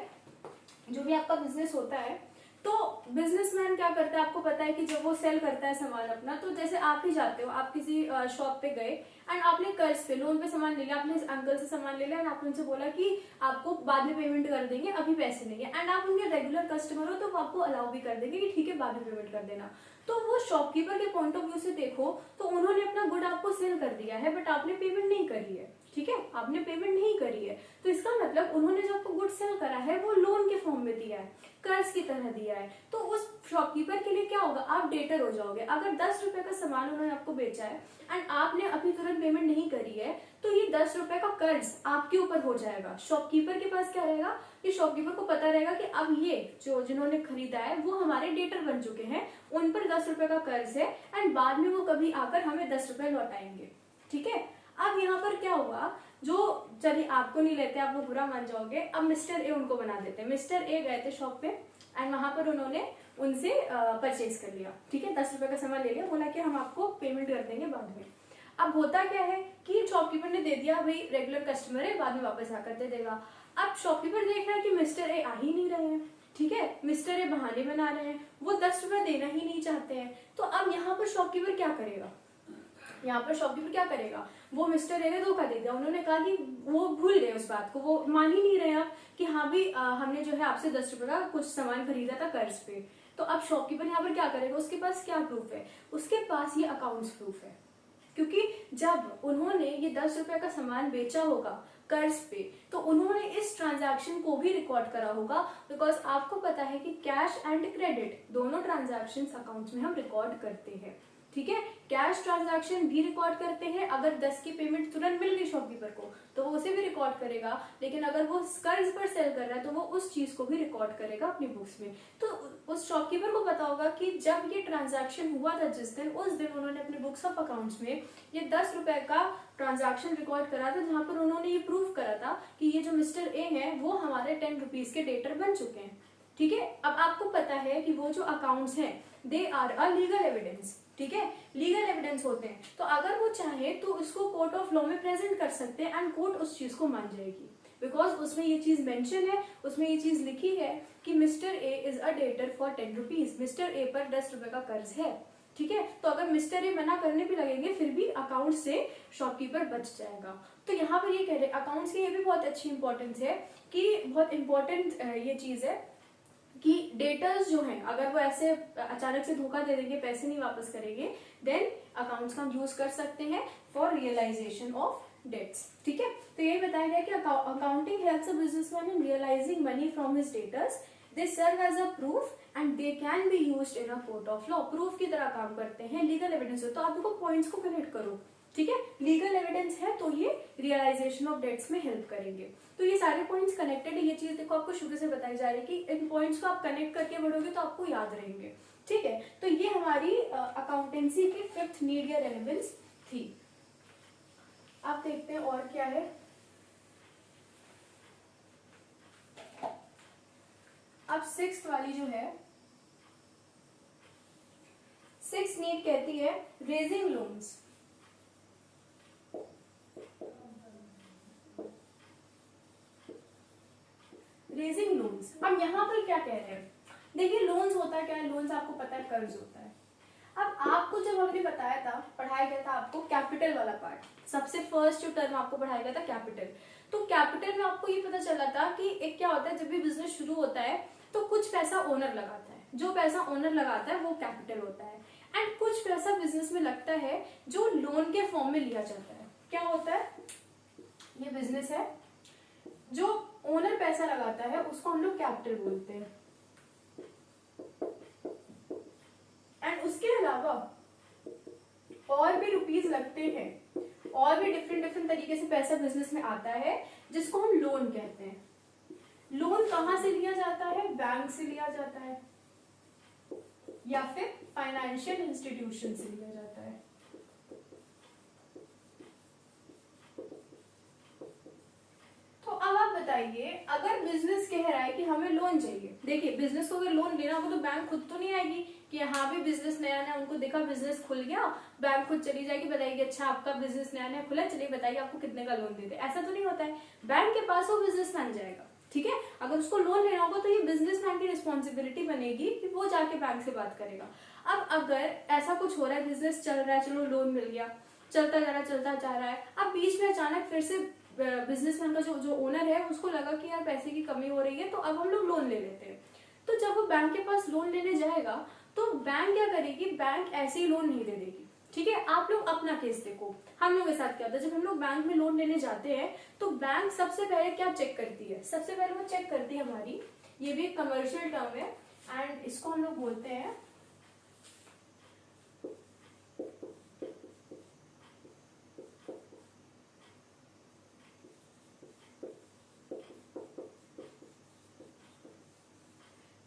जो भी आपका बिजनेस होता है, तो बिजनेसमैन क्या करता है, आपको पता है कि जब वो सेल करता है सामान अपना, तो जैसे आप ही जाते हो, आप किसी शॉप पे गए एंड आपने कर्ज पे, लोन पे सामान ले लिया, आपने अंकल से सामान ले लिया एंड आपने उनसे बोला कि आपको बाद में पेमेंट कर देंगे, अभी पैसे नहीं है, एंड आप उनके रेगुलर कस्टमर हो तो वो आपको अलाउ भी कर देंगे कि ठीक है बाद में पेमेंट कर देना। तो वो शॉपकीपर के पॉइंट ऑफ व्यू से देखो तो उन्होंने अपना गुड आपको सेल कर दिया है, बट आपने पेमेंट नहीं करी है, ठीक है, आपने पेमेंट नहीं करी है। तो इसका मतलब उन्होंने जो आपको गुड सेल करा है वो लोन के फॉर्म में दिया है, कर्ज की तरह दिया है। तो उस शॉपकीपर के लिए क्या होगा, आप डेटर हो जाओगे। अगर 10 रुपए का सामान उन्होंने आपको बेचा है एंड आपने अभी तुरंत पेमेंट नहीं करी है, तो ये 10 रुपए का कर्ज आपके ऊपर हो जाएगा। शॉपकीपर के पास क्या रहेगा, कि शॉपकीपर को पता रहेगा कि अब ये जो जिन्होंने खरीदा है वो हमारे डेटर बन चुके हैं, उन पर 10 रुपए का कर्ज है एंड बाद में वो कभी आकर हमें 10 रुपए लौटाएंगे, ठीक है। अब यहाँ पर क्या हुआ, जो चलिए आपको नहीं लेते, आप लोग बुरा मान जाओगे, अब मिस्टर ए उनको बना देते हैं। मिस्टर ए गए थे शॉप पे एंड वहां पर उन्होंने उनसे परचेज कर लिया, ठीक है, 10 रुपए का सामान ले लिया, बोला कि हम आपको पेमेंट कर देंगे बाद में। अब होता क्या है कि शॉपकीपर ने दे दिया, भाई रेगुलर कस्टमर है, बाद में वापस आकर दे देगा। अब शॉपकीपर देख रहा है कि मिस्टर ए आ ही नहीं रहे हैं, ठीक है, मिस्टर ए बहाने बना रहे हैं, वो 10 रुपए देना ही नहीं चाहते हैं। तो अब यहाँ पर शॉपकीपर क्या करेगा, यहाँ पर शॉपकीपर क्या करेगा, वो मिस्टर ए ने धोखा दे दिया, उन्होंने कहा कि वो भूल गए उस बात को, वो मान ही नहीं रहे आप कि हाँ भी हमने जो है आपसे 10 रुपए का कुछ सामान खरीदा था कर्ज पे। तो अब शॉपकीपर यहाँ पर क्या करेगा, उसके पास क्या प्रूफ है, उसके पास ये अकाउंट्स प्रूफ है, क्योंकि जब उन्होंने ये 10 रुपए का सामान बेचा होगा कर्ज पे, तो उन्होंने इस ट्रांजैक्शन को भी रिकॉर्ड करा होगा। बिकॉज आपको पता है कि कैश एंड क्रेडिट दोनों ट्रांजैक्शंस अकाउंट्स में हम रिकॉर्ड करते हैं, ठीक है। कैश ट्रांजैक्शन भी रिकॉर्ड करते हैं, अगर 10 की पेमेंट तुरंत मिल गई शॉपकीपर को तो वो उसे भी रिकॉर्ड करेगा, लेकिन अगर वो कर्ज पर सेल कर रहा है तो वो उस चीज को भी रिकॉर्ड करेगा अपनी बुक्स में। तो उस शॉपकीपर को पता होगा कि जब ये ट्रांजैक्शन हुआ था जिस दिन, उस दिन उन्होंने अपने बुक्स ऑफ अकाउंट्स में ये 10 रुपए का ट्रांजैक्शन रिकॉर्ड करा था, जहां पर उन्होंने ये प्रूफ करा था कि ये जो मिस्टर ए है वो हमारे 10 रुपीज के डेटर बन चुके हैं, ठीक है। अब आपको पता है कि वो जो अकाउंट्स हैं they are a legal evidence, ठीक है, लीगल एविडेंस होते हैं। तो अगर वो चाहे तो इसको कोर्ट ऑफ लॉ में प्रेजेंट कर सकते हैं एंड कोर्ट उस चीज को मान जाएगी, बिकॉज उसमें ये चीज मेंशन है, उसमें ये चीज लिखी है कि mister A is a debtor for 10 rupees, mister A पर 10 रुपए का कर्ज है, ठीक है। तो अगर मिस्टर ए मना करने भी लगेंगे फिर भी अकाउंट से शॉपकीपर बच जाएगा। तो यहाँ पर ये कह रहे अकाउंट्स की ये भी बहुत अच्छी इंपॉर्टेंस है कि बहुत इंपॉर्टेंट ये चीज है कि डेटर्स जो हैं अगर वो ऐसे अचानक से धोखा दे देंगे, पैसे नहीं वापस करेंगे, देन अकाउंट्स का हम यूज कर सकते हैं फॉर रियलाइजेशन ऑफ डेट्स। ठीक है, तो यही बताया गया कि accounting helps a businessman in realising money from his debtors, they serve as a proof and they can be used in a court of law. Proof की तरह काम करते हैं, लीगल एविडेंस। तो आप देखो पॉइंट्स को कनेक्ट करो, ठीक है, लीगल एविडेंस है तो ये रियलाइजेशन ऑफ डेट्स में हेल्प करेंगे। तो ये सारे पॉइंट्स कनेक्टेड है, ये चीज देखो आपको शुरू से बताई जा रही है कि इन पॉइंट्स को आप कनेक्ट करके बढ़ोगे तो आपको याद रहेंगे। ठीक है, तो ये हमारी अकाउंटेंसी की फिफ्थ नीड या रेलेवेंस थी। आप देखते हैं और क्या है। अब सिक्स्थ वाली जो है, सिक्स्थ नीड कहती है रेजिंग लोन्स। रेजिंग लोन्स, अब यहाँ पर क्या कह रहे हैं, देखिए लोन्स होता है क्या है, लोन्स आपको पता है कर्ज होता है। अब आपको जब हमने बताया था, पढ़ाया गया था आपको कैपिटल वाला पार्ट, सबसे फर्स्ट जो टर्म आपको पढ़ाया गया था कैपिटल। तो कैपिटल में आपको ये पता चला था कि एक क्या होता है, जब भी बिजनेस शुरू होता है तो कुछ पैसा ओनर लगाता है, जो पैसा ओनर लगाता है वो कैपिटल होता है, एंड कुछ पैसा बिजनेस में लगता है जो लोन के फॉर्म में लिया जाता है। क्या होता है, ये बिजनेस है, जो ओनर पैसा लगाता है उसको हम लोग कैपिटल बोलते हैं, एंड उसके अलावा और भी रुपीज लगते हैं, और भी डिफरेंट डिफरेंट तरीके से पैसा बिजनेस में आता है जिसको हम लोन कहते हैं। लोन कहां से लिया जाता है, बैंक से लिया जाता है या फिर फाइनेंशियल इंस्टीट्यूशन से लिया जाता है। तो अब आप बताइए, अगर बिजनेस कह रहा है कि हमें लोन चाहिए, देखिए बिजनेस को अगर लोन लेना होगा तो बैंक खुद तो नहीं आएगी कि हाँ भी बिजनेस नया नया उनको देखा बिजनेस खुल गया, बैंक खुद चली जाएगी बताएगी अच्छा आपका बिजनेस नया नया खुला, चलिए बताइए आपको कितने का लोन दे दे, ऐसा तो नहीं होता है। बैंक के पास वो बिजनेसमैन जाएगा, ठीक है, अगर उसको लोन लेना होगा तो ये बिजनेसमैन की रिस्पॉन्सिबिलिटी बनेगी कि वो जाके बैंक से बात करेगा। अब अगर ऐसा कुछ हो रहा है, बिजनेस चल रहा है, चलो लोन मिल गया, चलता जा रहा है, अब बीच में अचानक फिर से बिजनेसमैन का जो ओनर है उसको लगा कि यार पैसे की कमी हो रही है तो अब हम लोग लोन ले लेते हैं। तो जब वो बैंक के पास लोन लेने जाएगा तो बैंक क्या करेगी, बैंक ऐसे ही लोन नहीं दे देगी। ठीक है, आप लोग अपना केस देखो, हम लोग के साथ क्या होता है, जब हम लोग बैंक में लोन लेने जाते हैं तो बैंक सबसे पहले क्या चेक करती है, सबसे पहले वो चेक करती है हमारी, ये भी एक कमर्शियल टर्म है एंड इसको हम लोग बोलते हैं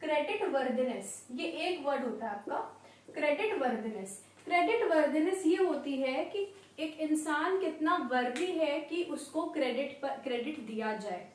क्रेडिट वर्दिनेस। ये एक वर्ड होता है आपका क्रेडिट वर्दिनेस। क्रेडिट वर्दिनेस ये होती है कि एक इंसान कितना वर्दी है कि उसको क्रेडिट दिया जाए।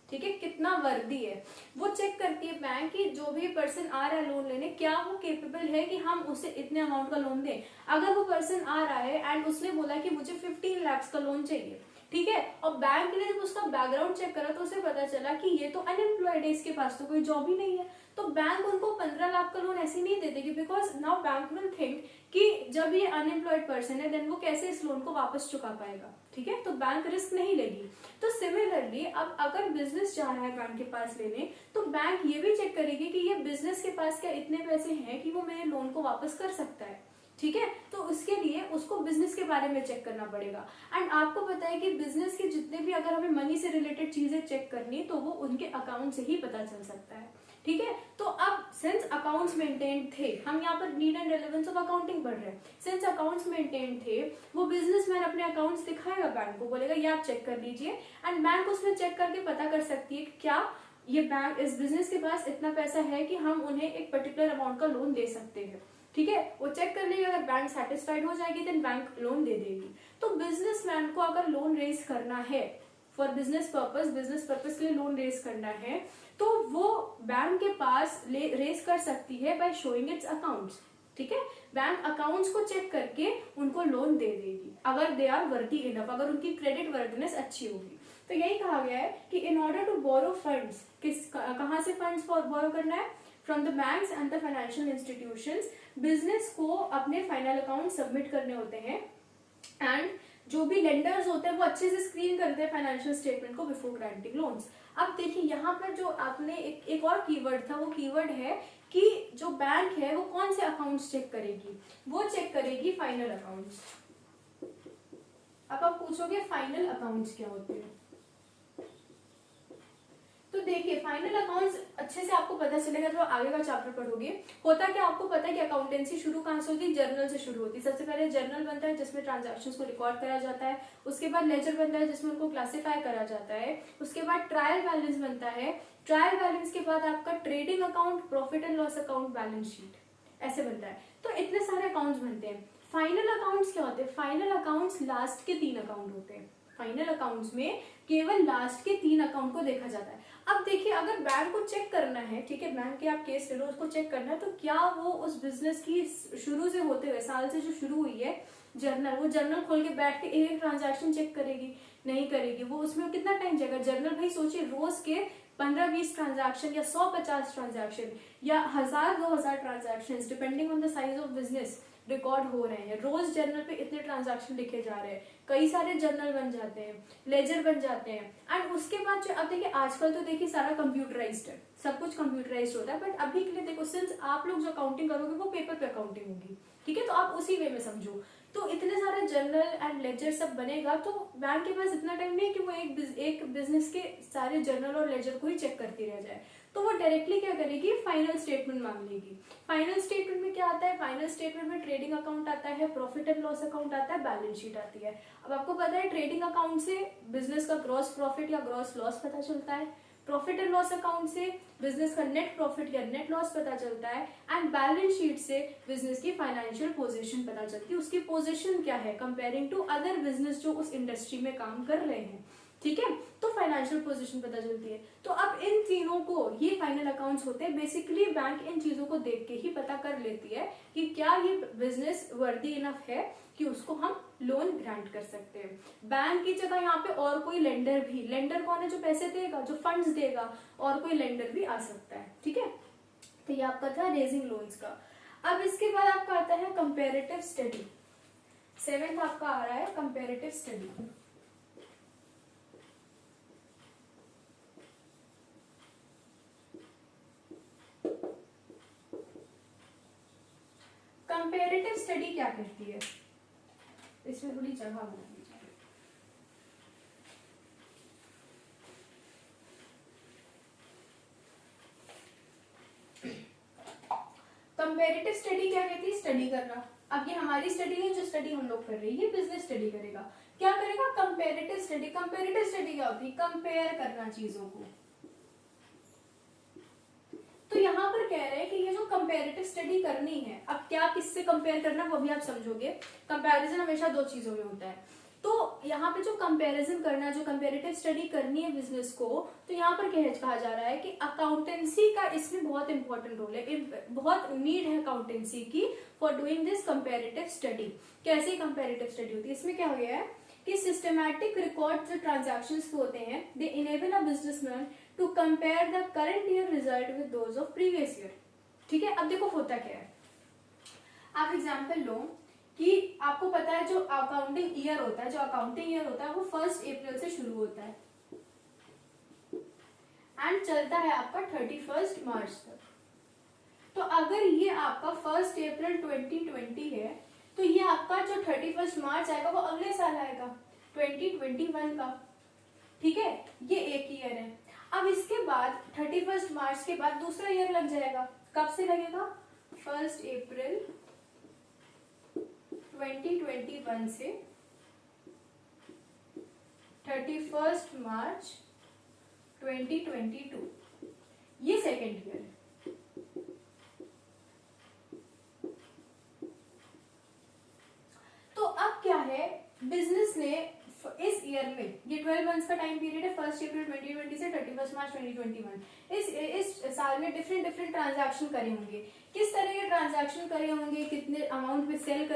ठीक है, कितना वर्दी है वो चेक करती है बैंक की, जो भी पर्सन आ रहा है लोन लेने क्या वो केपेबल है कि हम उसे इतने अमाउंट का लोन दें। अगर वो पर्सन आ रहा है एंड उसने बोला कि मुझे 15 लाख का लोन चाहिए, ठीक है, और बैंक ने जब उसका बैकग्राउंड चेक करा तो उसे पता चला कि ये तो अनएम्प्लॉयड है, इसके पास तो कोई जॉब ही नहीं है, तो बैंक उनको 15 लाख का लोन ऐसे नहीं दे देगी, because now bank will think कि जब ये अनएम्प्लॉयड पर्सन है देन वो कैसे इस लोन को वापस चुका पाएगा। ठीक है, तो बैंक रिस्क नहीं लेगी। तो सिमिलरली अब अगर बिजनेस जा रहा है बैंक के पास लेने तो बैंक ये भी चेक करेगी कि ये बिजनेस के पास क्या इतने पैसे हैं कि वो मेरे लोन को वापस कर सकता है। ठीक है, तो उसके लिए उसको बिजनेस के बारे में चेक करना पड़ेगा। एंड आपको पता है कि बिजनेस के जितने भी अगर हमें मनी से रिलेटेड चीजें चेक करनी तो वो उनके अकाउंट से ही पता चल सकता है। ठीक है, तो अब सिंस अकाउंट्स मेंटेन थे, हम यहाँ पर need and relevance of accounting पढ़ रहे हैं, सिंस अकाउंट्स मेंटेन थे वो बिजनेसमैन अपने अकाउंट्स दिखाएगा बैंक को, बोलेगा ये आप चेक कर लीजिए, एंड बैंक उसमें चेक करके पता कर सकती है कि क्या ये बैंक इस बिजनेस के पास इतना पैसा है कि हम उन्हें एक पर्टिकुलर अमाउंट का लोन दे सकते हैं। ठीक है, वो चेक कर लेगी, अगर बैंक सेटिस्फाइड हो जाएगी देन बैंक लोन दे देगी। तो बिजनेसमैन को अगर लोन रेज करना है फॉर बिजनेस पर्पस के लिए लोन रेज करना है तो वो बैंक के पास रेज कर सकती है बाय शोइंग इट्स अकाउंट्स। ठीक है, बैंक अकाउंट्स को चेक करके उनको लोन दे देगी अगर दे आर वर्दी इनफ, अगर उनकी क्रेडिट वर्दीनेस अच्छी होगी। तो यही कहा गया है कि in order to borrow funds, कहां से फंड्स बोरो करना है, from the banks and the financial institutions. Business को अपने फाइनल अकाउंट सबमिट करने होते हैं एंड जो भी लेंडर्स होते हैं वो अच्छे से स्क्रीन करते हैं फाइनेंशियल स्टेटमेंट को बिफोर ग्रांटिंग लोन्स। अब देखिए यहाँ पर जो आपने एक और कीवर्ड था, वो कीवर्ड है कि जो बैंक है वो कौन से अकाउंट्स चेक करेगी, वो चेक करेगी फाइनल अकाउंट्स। अब आप पूछोगे फाइनल अकाउंट्स क्या होते हैं, तो देखिए फाइनल अकाउंट्स अच्छे से आपको पता चलेगा जब आगे का चैप्टर पढ़ोगे। होता क्या, आपको पता है कि अकाउंटेंसी शुरू कहाँ से होती है, जर्नल से शुरू होती है। सबसे पहले जर्नल बनता है जिसमें ट्रांजैक्शंस को रिकॉर्ड करा जाता है, उसके बाद लेजर बनता है जिसमें उनको क्लासिफाई करा जाता है, उसके बाद ट्रायल बैलेंस बनता है, ट्रायल बैलेंस के बाद आपका trading account, profit and loss account, balance sheet, ऐसे बनता है। तो इतने सारे अकाउंट्स बनते हैं। फाइनल अकाउंट्स क्या होते हैं, फाइनल अकाउंट्स लास्ट के 3 अकाउंट होते हैं। फाइनल अकाउंट्स में केवल लास्ट के 3 अकाउंट को देखा जाता है। अब देखिए अगर बैंक को चेक करना है, ठीक है, बैंक के आप केस ले लो, उसको चेक करना है, तो क्या वो उस बिजनेस की शुरू से होते हुए साल से जो शुरू हुई है जर्नल, वो जर्नल खोल के बैठ के एक ट्रांजैक्शन चेक करेगी, नहीं करेगी। वो उसमें कितना टाइम जाएगा, जर्नल भाई सोचिए रोज के 15-20 ट्रांजैक्शन या 100-50 ट्रांजैक्शन या 1000-2000 transaction depending on the size of business record हो रहे हैं। रोज जर्नल पे इतने ट्रांजैक्शन लिखे जा रहे हैं, कई सारे जर्नल बन जाते हैं, लेजर बन जाते हैं। एंड उसके बाद जो अब देखिए आजकल तो देखिए सारा कंप्यूटराइज्ड है, सब कुछ कंप्यूटराइज्ड होता है, बट अभी के लिए देखो सिंस आप लोग जो अकाउंटिंग करोगे वो पेपर पे अकाउंटिंग होगी, ठीक है, तो आप उसी वे में समझो। तो इतने सारे जर्नल एंड लेजर सब बनेगा, तो बैंक के पास इतना टाइम नहीं है कि वो एक बिजनेस के सारे जर्नल और लेजर को ही चेक करती रह जाए। तो वो डायरेक्टली क्या करेगी, फाइनल स्टेटमेंट मांग लेगी। फाइनल स्टेटमेंट में क्या आता है, फाइनल स्टेटमेंट में ट्रेडिंग अकाउंट आता है, प्रॉफिट एंड लॉस अकाउंट आता है, बैलेंस शीट आती है। अब आपको पता है ट्रेडिंग अकाउंट से बिजनेस का ग्रॉस प्रॉफिट या ग्रॉस लॉस पता चलता है, प्रॉफिट एंड लॉस अकाउंट से बिजनेस का नेट प्रॉफिट या नेट लॉस पता चलता है, एंड बैलेंस शीट से बिजनेस की फाइनेंशियल पोजीशन पता चलती है, उसकी पोजीशन क्या है कंपेयरिंग टू अदर बिजनेस जो उस इंडस्ट्री में काम कर रहे हैं, ठीक है, तो फाइनेंशियल पोजीशन पता चलती है। तो अब इन तीनों को, ये फाइनल अकाउंट्स होते हैं। बेसिकली बैंक इन चीजों को देख के ही पता कर लेती है कि क्या ये बिजनेस वर्दी इनफ है कि उसको हम लोन ग्रांट कर सकते हैं। बैंक की जगह यहाँ पे और कोई लेंडर भी, लेंडर कौन है, जो पैसे देगा, जो फंड्स देगा, और कोई लेंडर भी आ सकता है, ठीक है। तो ये आपका था रेजिंग लोन्स का। अब इसके बाद आपका आता है कंपेरेटिव स्टडी। 7th आपका आ रहा है कंपेरेटिव स्टडी। कंपेरेटिव स्टडी क्या करती है, इसमें थोड़ी जगह बना दीजिए। कंपेरेटिव स्टडी क्या कहती है, स्टडी करना। अब ये हमारी स्टडी है, जो स्टडी हम लोग कर रहे हैं, ये बिजनेस स्टडी करेगा। क्या करेगा, कंपेरेटिव स्टडी। कंपेरेटिव स्टडी क्या होती है, कंपेयर करना चीजों को। तो यहाँ पर कह रहे हैं कि ये जो कंपेरेटिव स्टडी करनी है, अब क्या किससे कंपेयर करना वो भी आप समझोगे। कंपैरिजन हमेशा 2 चीजों में होता है। तो यहाँ पे जो कंपैरिजन करना, जो कंपेरेटिव स्टडी करनी है बिजनेस को, तो यहाँ पर कहा जा रहा है कि अकाउंटेंसी का इसमें बहुत इंपॉर्टेंट रोल है, बहुत नीड है अकाउंटेंसी की for doing this comparative study. कैसे कंपेरेटिव स्टडी होती है, इसमें क्या हो गया है कि सिस्टमैटिक रिकॉर्ड जो ट्रांजैक्शंस होते हैं, they enable a businessman to compare the current year result with those of previous year, ठीक है। अब देखो होता क्या है, आप एग्जांपल लो कि आपको पता है जो अकाउंटिंग ईयर होता है, जो अकाउंटिंग ईयर होता है वो 1 अप्रैल से शुरू होता है एंड चलता है आपका 31 मार्च तक। तो अगर ये आपका 1 अप्रैल 2020 है, तो ये आपका जो 31 मार्च आएगा वो अगले साल आएगा 2021 का, ठीक है, ये एक ईयर है। अब इसके बाद 31 मार्च के बाद दूसरा ईयर लग जाएगा, कब से लगेगा, 1 अप्रैल 2021 से 31 मार्च 2022, ये सेकेंड ईयर है। तो अब क्या है, बिजनेस ने इस ईयर में, ये 12 मंथ्स का टाइम पीरियड है, 1 अप्रैल 2020 से 31 मार्च 2021, इस साल में डिफरेंट ट्रांजैक्शन करे होंगे। किस तरह के ट्रांजैक्शन करे होंगे, कितने अमाउंट में सेल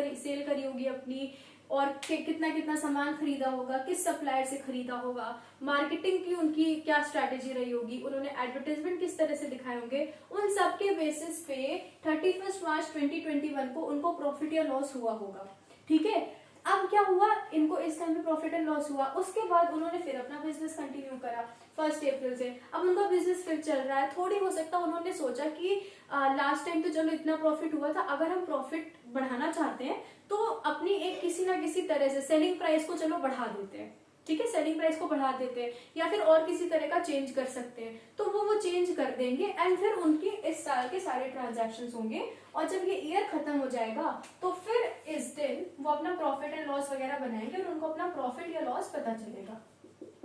करी होगी अपनी, और कितना सामान खरीदा होगा, किस सप्लायर से खरीदा होगा, मार्केटिंग की उनकी क्या स्ट्रैटेजी रही होगी, उन्होंने एडवर्टाइजमेंट किस तरह से दिखाए होंगे, उन सब के बेसिस पे 31 मार्च 2021 को उनको प्रॉफिट या लॉस हुआ होगा, ठीक है। अब क्या हुआ, इनको इस टाइम पे प्रॉफिट एंड लॉस हुआ, उसके बाद उन्होंने फिर अपना बिजनेस कंटिन्यू करा 1 अप्रैल से। अब उनका बिजनेस फिर चल रहा है, थोड़ी हो सकता है उन्होंने सोचा कि लास्ट टाइम तो चलो इतना प्रॉफिट हुआ था, अगर हम प्रॉफिट बढ़ाना चाहते हैं तो अपनी एक किसी ना किसी तरह से सेलिंग प्राइस को चलो बढ़ा देते हैं, ठीक है, सेलिंग प्राइस को बढ़ा देते हैं या फिर और किसी तरह का चेंज कर सकते हैं, तो वो चेंज कर देंगे एंड फिर उनके इस साल के सारे ट्रांजैक्शंस होंगे, और जब ये ईयर खत्म हो जाएगा तो फिर इस दिन वो अपना प्रॉफिट एंड लॉस वगैरह बनाएंगे और उनको अपना प्रॉफिट या लॉस पता चलेगा,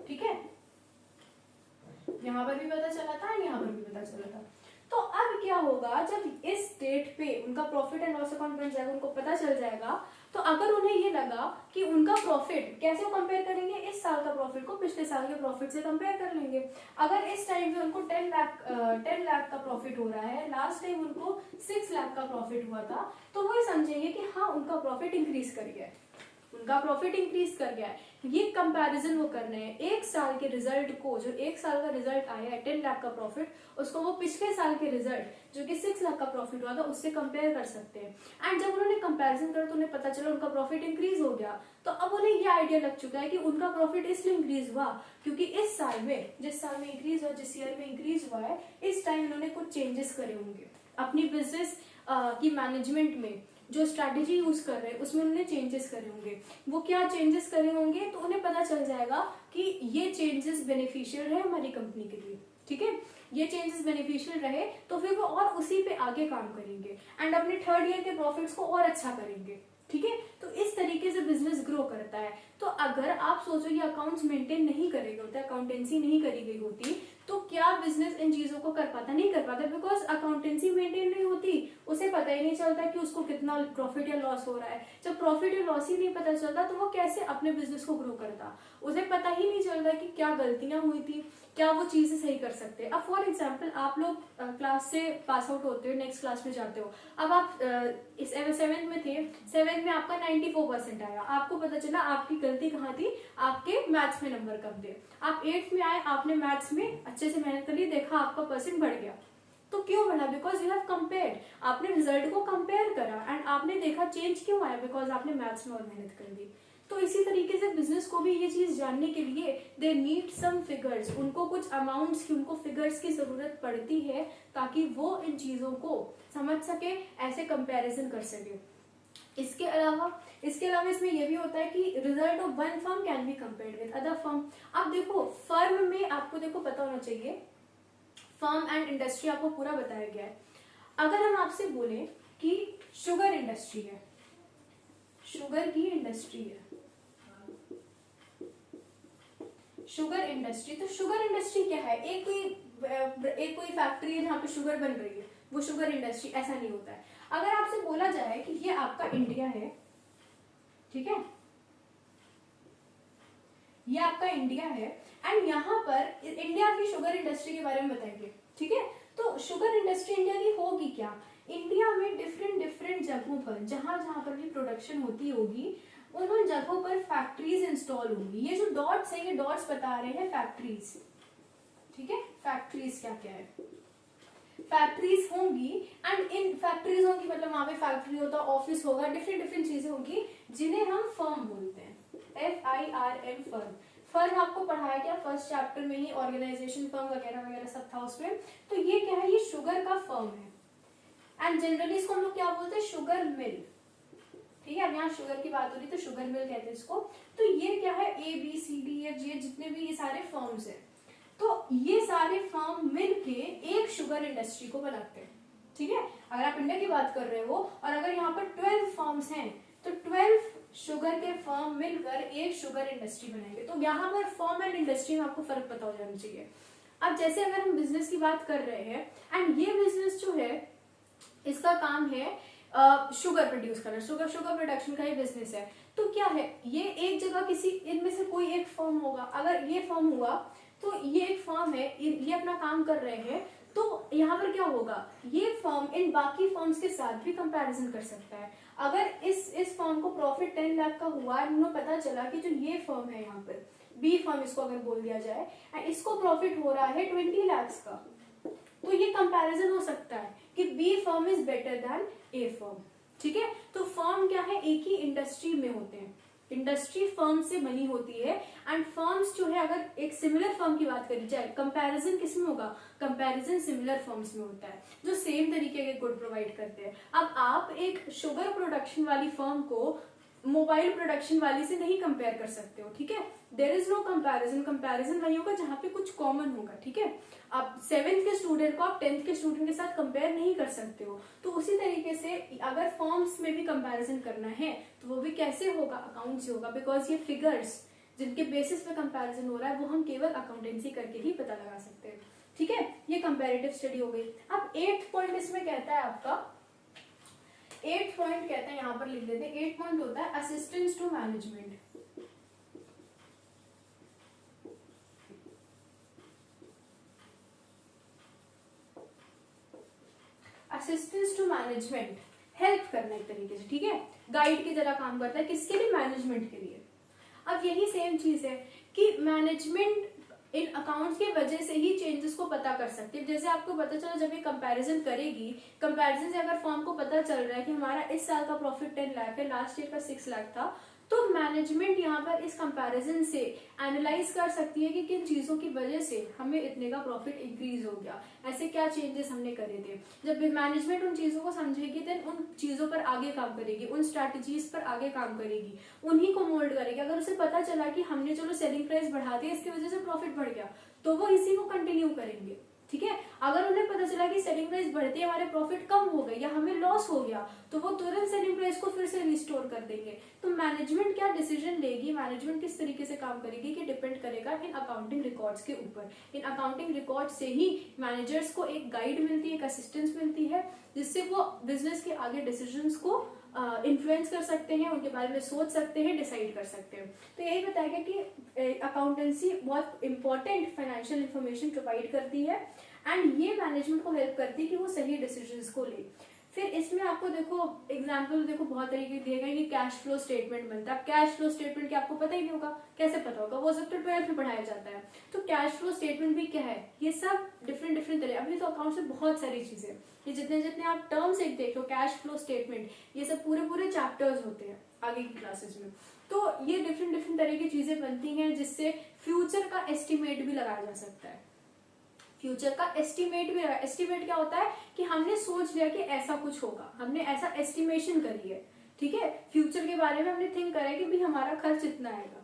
ठीक है। यहाँ पर भी पता चला था, यहाँ पर भी पता चला था। तो अब क्या होगा, जब इस डेट पे उनका प्रॉफिट एंड लॉस अकाउंट बन जाएगा, उनको पता चल जाएगा, तो अगर उन्हें ये लगा कि उनका प्रॉफिट कैसे कंपेयर करेंगे, इस साल का प्रॉफिट को पिछले साल के प्रॉफिट से कंपेयर कर लेंगे। अगर इस टाइम पे उनको 10 लाख का प्रॉफिट हो रहा है, लास्ट टाइम उनको 6 लाख का प्रॉफिट हुआ था, तो वो ये समझेंगे कि हाँ उनका प्रॉफिट इंक्रीज कर गया है, उनका प्रॉफिट इंक्रीज कर गया है। ये कंपैरिजन वो कर रहे हैं, एक साल के रिजल्ट को, जो एक साल का रिजल्ट आया है 10 लाख का प्रॉफिट, उसको वो पिछले साल के रिजल्ट जो कि 6 लाख का प्रॉफिट हुआ था उससे कंपेयर कर सकते हैं। एंड जब उन्होंने कंपैरिजन करा तो उन्हें पता चला उनका प्रॉफिट इंक्रीज हो गया, तो अब उन्हें ये आइडिया लग चुका है कि उनका प्रॉफिट इसलिए इंक्रीज हुआ क्योंकि इस साल में, जिस साल में इंक्रीज हुआ, जिस ईयर में इंक्रीज हुआ है, इस टाइम उन्होंने कुछ चेंजेस करे होंगे अपनी बिजनेस की मैनेजमेंट में, जो स्ट्रैटेजी यूज कर रहे हैं उसमें उन्होंने चेंजेस करे होंगे। वो क्या चेंजेस करे होंगे, तो उन्हें पता चल जाएगा कि ये चेंजेस बेनिफिशियल रहे हमारी कंपनी के लिए, ठीक है, ये चेंजेस बेनिफिशियल रहे, तो फिर वो और उसी पे आगे काम करेंगे एंड अपने 3rd ईयर के प्रॉफिट्स को और अच्छा करेंगे, ठीक है। तो इस तरीके से बिजनेस ग्रो करता है। तो अगर आप सोचो ये अकाउंट्स मेंटेन नहीं करे गए होते, अकाउंटेंसी नहीं करी गई होती, तो क्या बिजनेस इन चीजों को कर पाता, नहीं कर पाता, बिकॉज अकाउंटेंसी मेंटेन नहीं होती, उसे पता ही नहीं चलता कि उसको कितना प्रॉफिट या लॉस हो रहा है। जब प्रॉफिट या लॉस ही नहीं पता चलता तो वो कैसे अपने बिजनेस को ग्रो करता, उसे पता ही नहीं चलता कि क्या गलतियां हुई थी, क्या वो चीजें सही कर सकते हैं। अब फॉर एग्जाम्पल आप लोग क्लास से पास आउट होते हो, नेक्स्ट क्लास में जाते हो, अब आप इस 7th में थे, 7th में आपका 94% आया, आपको पता चला आपकी गलती कहाँ थी, आपके मैथ्स में नंबर कम थे। आप 8th में आए, आपने मैथ्स में अच्छे से मेहनत कर ली, देखा आपका परसेंट बढ़ गया, तो क्यों बढ़ा, बिकॉज यू हैव कंपेयर्ड, आपने रिजल्ट को कंपेयर करा एंड आपने देखा चेंज क्यों आया, बिकॉज आपने मैथ्स में और मेहनत कर दी। तो इसी तरीके से बिजनेस को भी ये चीज जानने के लिए दे नीड सम फिगर्स, उनको कुछ अमाउंट्स की, उनको फिगर्स की जरूरत पड़ती है ताकि वो इन चीजों को समझ सके, ऐसे कंपैरिजन कर सके। इसके अलावा इसमें यह भी होता है कि result of one firm can be compared with other firm. अब देखो फर्म में आपको देखो पता होना चाहिए, फर्म एंड इंडस्ट्री आपको पूरा बताया गया है। अगर हम आपसे बोले कि शुगर इंडस्ट्री है, शुगर की इंडस्ट्री है, शुगर इंडस्ट्री, तो शुगर इंडस्ट्री क्या है, एक कोई फैक्ट्री है जहाँ पे शुगर बन रही है, वो शुगर इंडस्ट्री, ऐसा नहीं होता है। अगर आपसे बोला जाए कि ये आपका इंडिया है, ठीक है, ये आपका इंडिया है एंड यहाँ पर इंडिया की शुगर इंडस्ट्री के बारे में बताएंगे, ठीक है। तो शुगर इंडस्ट्री इंडिया की होगी क्या, इंडिया में डिफरेंट जगहों पर जहां पर भी प्रोडक्शन होती होगी, उन जगहों पर फैक्ट्रीज इंस्टॉल होंगी। ये जो डॉट्स है, ये डॉट्स बता रहे हैं फैक्ट्रीज, ठीक है, फैक्ट्रीज क्या क्या है, फैक्ट्रीज होंगी एंड इन फैक्ट्रीज होंगी मतलब वहां पे फैक्ट्री होता, ऑफिस होगा, डिफरेंट चीजें होंगी जिन्हें हम फर्म बोलते हैं, FIRM फर्म। फर्म आपको पढ़ाया गया फर्स्ट चैप्टर में ही, ऑर्गेनाइजेशन फर्म वगैरह वगैरह सब था उसमें। तो ये क्या है, ये शुगर का फर्म है एंड जनरली इसको हम लोग क्या बोलते हैं, शुगर मिल, ठीक है। अब यहाँ शुगर की बात हो रही तो शुगर मिल कहते हैं इसको। तो ये क्या है, ABCDFG जितने भी ये सारे फर्म्स हैं, तो ये सारे फर्म मिलके एक शुगर इंडस्ट्री को बनाते हैं, ठीक है। अगर आप इंडिया की बात कर रहे हो और अगर यहाँ पर 12 फर्म्स हैं तो 12 शुगर के फर्म मिलकर एक शुगर इंडस्ट्री बनाएंगे। तो यहाँ पर फर्म एंड इंडस्ट्री में आपको फर्क पता हो जाना चाहिए। अब जैसे अगर हम बिजनेस की बात कर रहे हैं एंड ये बिजनेस जो है इसका काम है शुगर प्रोड्यूस करना, शुगर प्रोडक्शन का ही बिजनेस है। तो क्या है, ये एक जगह किसी इनमें से कोई एक फर्म होगा, अगर ये फर्म हुआ तो ये एक फर्म है, ये अपना काम कर रहे हैं, तो यहाँ पर क्या होगा, ये फर्म इन बाकी फर्म्स के साथ भी कंपैरिजन कर सकता है। अगर इस फर्म को प्रॉफिट 10 लाख का हुआ है, उन्हें पता चला कि जो ये फर्म है यहाँ पर बी फर्म इसको अगर बोल दिया जाए, इसको प्रॉफिट हो रहा है 20 लाख का, तो ये कंपैरिजन हो सकता है कि B firm is better than A firm, ठीक है। तो फर्म क्या है, एक ही इंडस्ट्री में होते हैं, इंडस्ट्री फर्म से बनी होती है। एंड फर्म्स जो है, अगर एक सिमिलर फर्म की बात करी जाए, कंपैरिजन किसमें होगा, कंपैरिजन सिमिलर फर्म्स में होता है जो सेम तरीके के गुड प्रोवाइड करते हैं। अब आप एक शुगर प्रोडक्शन वाली फर्म को मोबाइल प्रोडक्शन वाली से नहीं कंपेयर कर सकते हो, ठीक है। There is no comparison, comparison वही होगा जहां पे कुछ कॉमन होगा, ठीक है। आप 7th के स्टूडेंट को आप 10th के स्टूडेंट के साथ कंपेयर नहीं कर सकते हो। तो उसी तरीके से अगर फॉर्म्स में भी कंपैरिजन करना है तो वो भी कैसे होगा, अकाउंट से होगा, बिकॉज ये फिगर्स जिनके बेसिस पे कंपैरिजन हो रहा है वो हम केवल अकाउंटेंसी करके ही पता लगा सकते हैं, ठीक है। ये कंपैरेटिव स्टडी हो गई। अब 8th पॉइंट इसमें कहता है आपका, 8th पॉइंट कहता है, यहां पर लिख देते हैं, 8th पॉइंट होता है assistance to management. Assistance to management, help करना एक तरीके से, ठीक है, गाइड की तरह काम करता है, किसके लिए, मैनेजमेंट के लिए। अब यही सेम चीज है कि मैनेजमेंट इन अकाउंट्स की वजह से ही चेंजेस को पता कर सकते हैं। जैसे आपको पता चला जब ये कंपैरिजन करेगी, कंपैरिजन से अगर फर्म को पता चल रहा है कि हमारा इस साल का प्रॉफिट 10 लाख है, लास्ट ईयर का 6 लाख था, तो मैनेजमेंट यहाँ पर इस कंपैरिजन से एनालाइज कर सकती है कि किन चीजों की वजह से हमें इतने का प्रॉफिट इंक्रीज हो गया, ऐसे क्या चेंजेस हमने करे थे। जब मैनेजमेंट उन चीजों को समझेगी देन उन चीजों पर आगे काम करेगी, उन स्ट्रैटेजीज पर आगे काम करेगी, उन्हीं को मोल्ड करेगी। अगर उसे पता चला कि हमने चलो सेलिंग प्राइस बढ़ा दी, इसकी वजह से प्रॉफिट बढ़ गया, तो वो इसी को कंटिन्यू करेंगे, ठीक है। अगर उन्हें पता चला कि सेलिंग प्राइस बढ़ते हमारे प्रॉफिट कम हो गए या हमें लॉस हो गया, तो वो तुरंत सेलिंग प्राइस को फिर से रिस्टोर कर देंगे। तो मैनेजमेंट क्या डिसीजन लेगी, मैनेजमेंट किस तरीके से काम करेगी, कि डिपेंड करेगा इन अकाउंटिंग रिकॉर्ड्स के ऊपर। इन अकाउंटिंग रिकॉर्ड से ही मैनेजर्स को एक गाइड मिलती है, एक असिस्टेंस मिलती है, जिससे वो बिजनेस के आगे डिसीजंस को इन्फ्लुएंस कर सकते हैं, उनके बारे में सोच सकते हैं, डिसाइड कर सकते हैं। तो यही बताया गया कि अकाउंटेंसी बहुत इंपॉर्टेंट फाइनेंशियल इंफॉर्मेशन प्रोवाइड करती है एंड ये मैनेजमेंट को हेल्प करती है कि वो सही डिसीजंस को ले। फिर इसमें आपको देखो एग्जाम्पल देखो बहुत तरीके दिए गए कि कैश फ्लो स्टेटमेंट बनता है। कैश फ्लो स्टेटमेंट क्या आपको पता ही नहीं होगा, कैसे पता होगा, वो सब तो 12th में पढ़ाया जाता है। तो कैश फ्लो स्टेटमेंट भी क्या है, ये सब डिफरेंट डिफरेंट तरह, अभी तो अकाउंट से बहुत सारी चीजें, ये जितने जितने आप टर्म्स एक देख लो, कैश फ्लो स्टेटमेंट, ये सब पूरे पूरे चैप्टर्स होते हैं आगे की क्लासेस में। तो ये डिफरेंट डिफरेंट तरह की चीजें बनती हैं जिससे फ्यूचर का एस्टिमेट भी लगाया जा सकता है। फ्यूचर का एस्टिमेट भी, एस्टिमेट क्या होता है कि हमने सोच लिया कि ऐसा कुछ होगा, हमने ऐसा एस्टिमेशन करी है, ठीक है, फ्यूचर के बारे में हमने थिंक करा है कि भी हमारा खर्च इतना आएगा,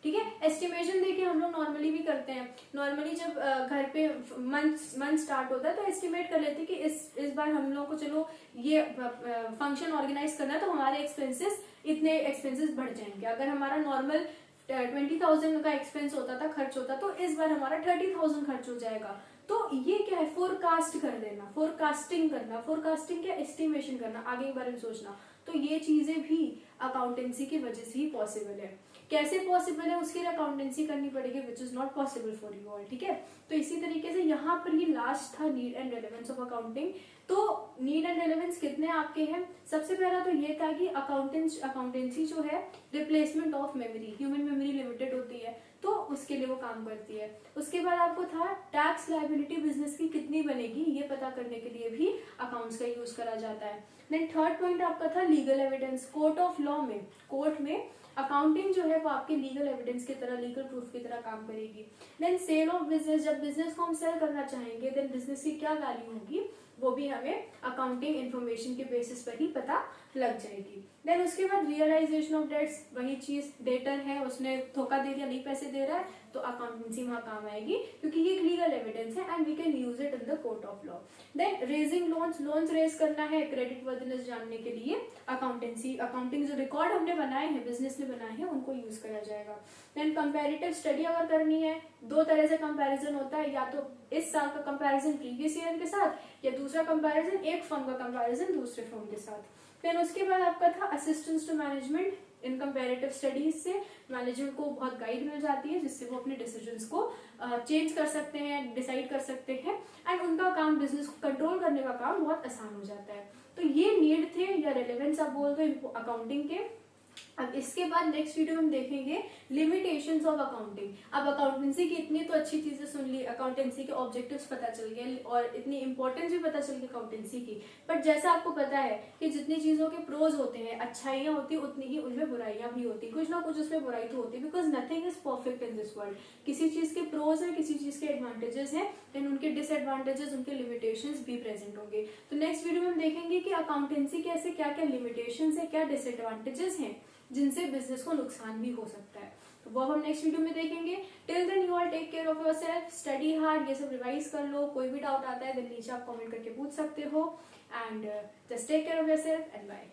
ठीक है। एस्टिमेशन देखिए हम लोग नॉर्मली भी करते हैं, नॉर्मली जब घर पे मंथ स्टार्ट होता है तो एस्टिमेट कर लेते हैं कि इस बार हम लोग को चलो ये फंक्शन ऑर्गेनाइज करना है तो हमारे एक्सपेंसेस इतने एक्सपेंसेस बढ़ जाएंगे। अगर हमारा नॉर्मल 20,000 का एक्सपेंस होता था, खर्च होता, तो इस बार हमारा 30,000 खर्च हो जाएगा। तो ये क्या है, फोरकास्ट कर देना, फोरकास्टिंग करना, फोरकास्टिंग क्या, एस्टिमेशन करना, आगे के बारे में सोचना। तो ये चीजें भी अकाउंटेंसी की वजह से ही पॉसिबल है। कैसे पॉसिबल है, उसके लिए अकाउंटेंसी करनी पड़ेगी, which is not possible for you all, ठीक है। तो इसी तरीके से यहाँ पर ये लास्ट था need and relevance of accounting. तो नीड एंड रेलेवेंस कितने आपके हैं, सबसे पहला तो ये था कि अकाउंटेंसी जो है replacement of memory, human memory limited होती है तो उसके लिए वो काम करती है। उसके बाद आपको था टैक्स लायबिलिटी बिजनेस की कितनी बनेगी, ये पता करने के लिए भी अकाउंट्स का यूज करा जाता है। देन थर्ड पॉइंट आपका था legal evidence, court of law में, कोर्ट में अकाउंटिंग जो है वो आपके लीगल एविडेंस की तरह, लीगल प्रूफ की तरह काम करेगी। देन सेल ऑफ बिजनेस, जब बिजनेस को हम सेल करना चाहेंगे देन बिजनेस की क्या वैल्यू होगी वो भी हमें अकाउंटिंग इंफॉर्मेशन के बेसिस पर ही पता लग जाएगी। देन उसके बाद रियलाइजेशन ऑफ डेट्स, वही चीज, डेटर है उसने धोखा दे दिया, नहीं पैसे दे रहा है, तो अकाउंटेंसी वहां काम आएगी क्योंकि ये एक लीगल एविडेंस है and we can use it in the court of law. Then raising loans, loans raise करना है क्रेडिट वर्दिनेस जानने के लिए अकाउंटिंग जो रिकॉर्ड हमने बनाए हैं, बिजनेस ने बनाए हैं, उनको यूज करा जाएगा। देन कंपैरेटिव स्टडी अगर करनी है, दो तरह से कंपैरिजन होता है, या तो इस साल का कंपैरिजन प्रीवियस ईयर के साथ, या दूसरा कंपैरिजन एक फर्म का कंपैरिजन दूसरे फर्म के साथ। फिर उसके बाद आपका था assistance to management, in comparative studies से मैनेजर को बहुत गाइड मिल जाती है जिससे वो अपने डिसीजंस को चेंज कर सकते हैं, डिसाइड कर सकते हैं एंड उनका काम, बिजनेस को कंट्रोल करने का काम बहुत आसान हो जाता है। तो ये नीड थे या रेलेवेंस आप बोल दो अकाउंटिंग के, अब इसके बाद नेक्स्ट वीडियो में हम देखेंगे लिमिटेशंस ऑफ अकाउंटिंग। अब अकाउंटेंसी की इतनी तो अच्छी चीजें सुन ली, अकाउंटेंसी के ऑब्जेक्टिव्स पता चल गए और इतनी इंपॉर्टेंस भी पता चल गई अकाउंटेंसी की, बट जैसा आपको पता है कि जितनी चीजों के प्रोज होते हैं, अच्छाइयां होती उतनी ही उनमें बुराइयां भी होती, कुछ ना कुछ उसमें बुराई तो होती, because nothing is perfect in this world. किसी चीज के प्रोज है, किसी चीज के एडवांटेजेस हैं, एंड उनके डिसएडवांटेजेस, उनके लिमिटेशंस भी प्रेजेंट होंगे। तो नेक्स्ट वीडियो में हम देखेंगे कि अकाउंटेंसी के ऐसे क्या क्या लिमिटेशंस है, क्या डिसएडवांटेजेस हैं जिनसे बिजनेस को नुकसान भी हो सकता है। तो वो हम नेक्स्ट वीडियो में देखेंगे। Till then you all take care of yourself, study hard, ये सब रिवाइज कर लो। कोई भी डाउट आता है देन नीचे आप कमेंट करके पूछ सकते हो, and just take care of yourself and bye.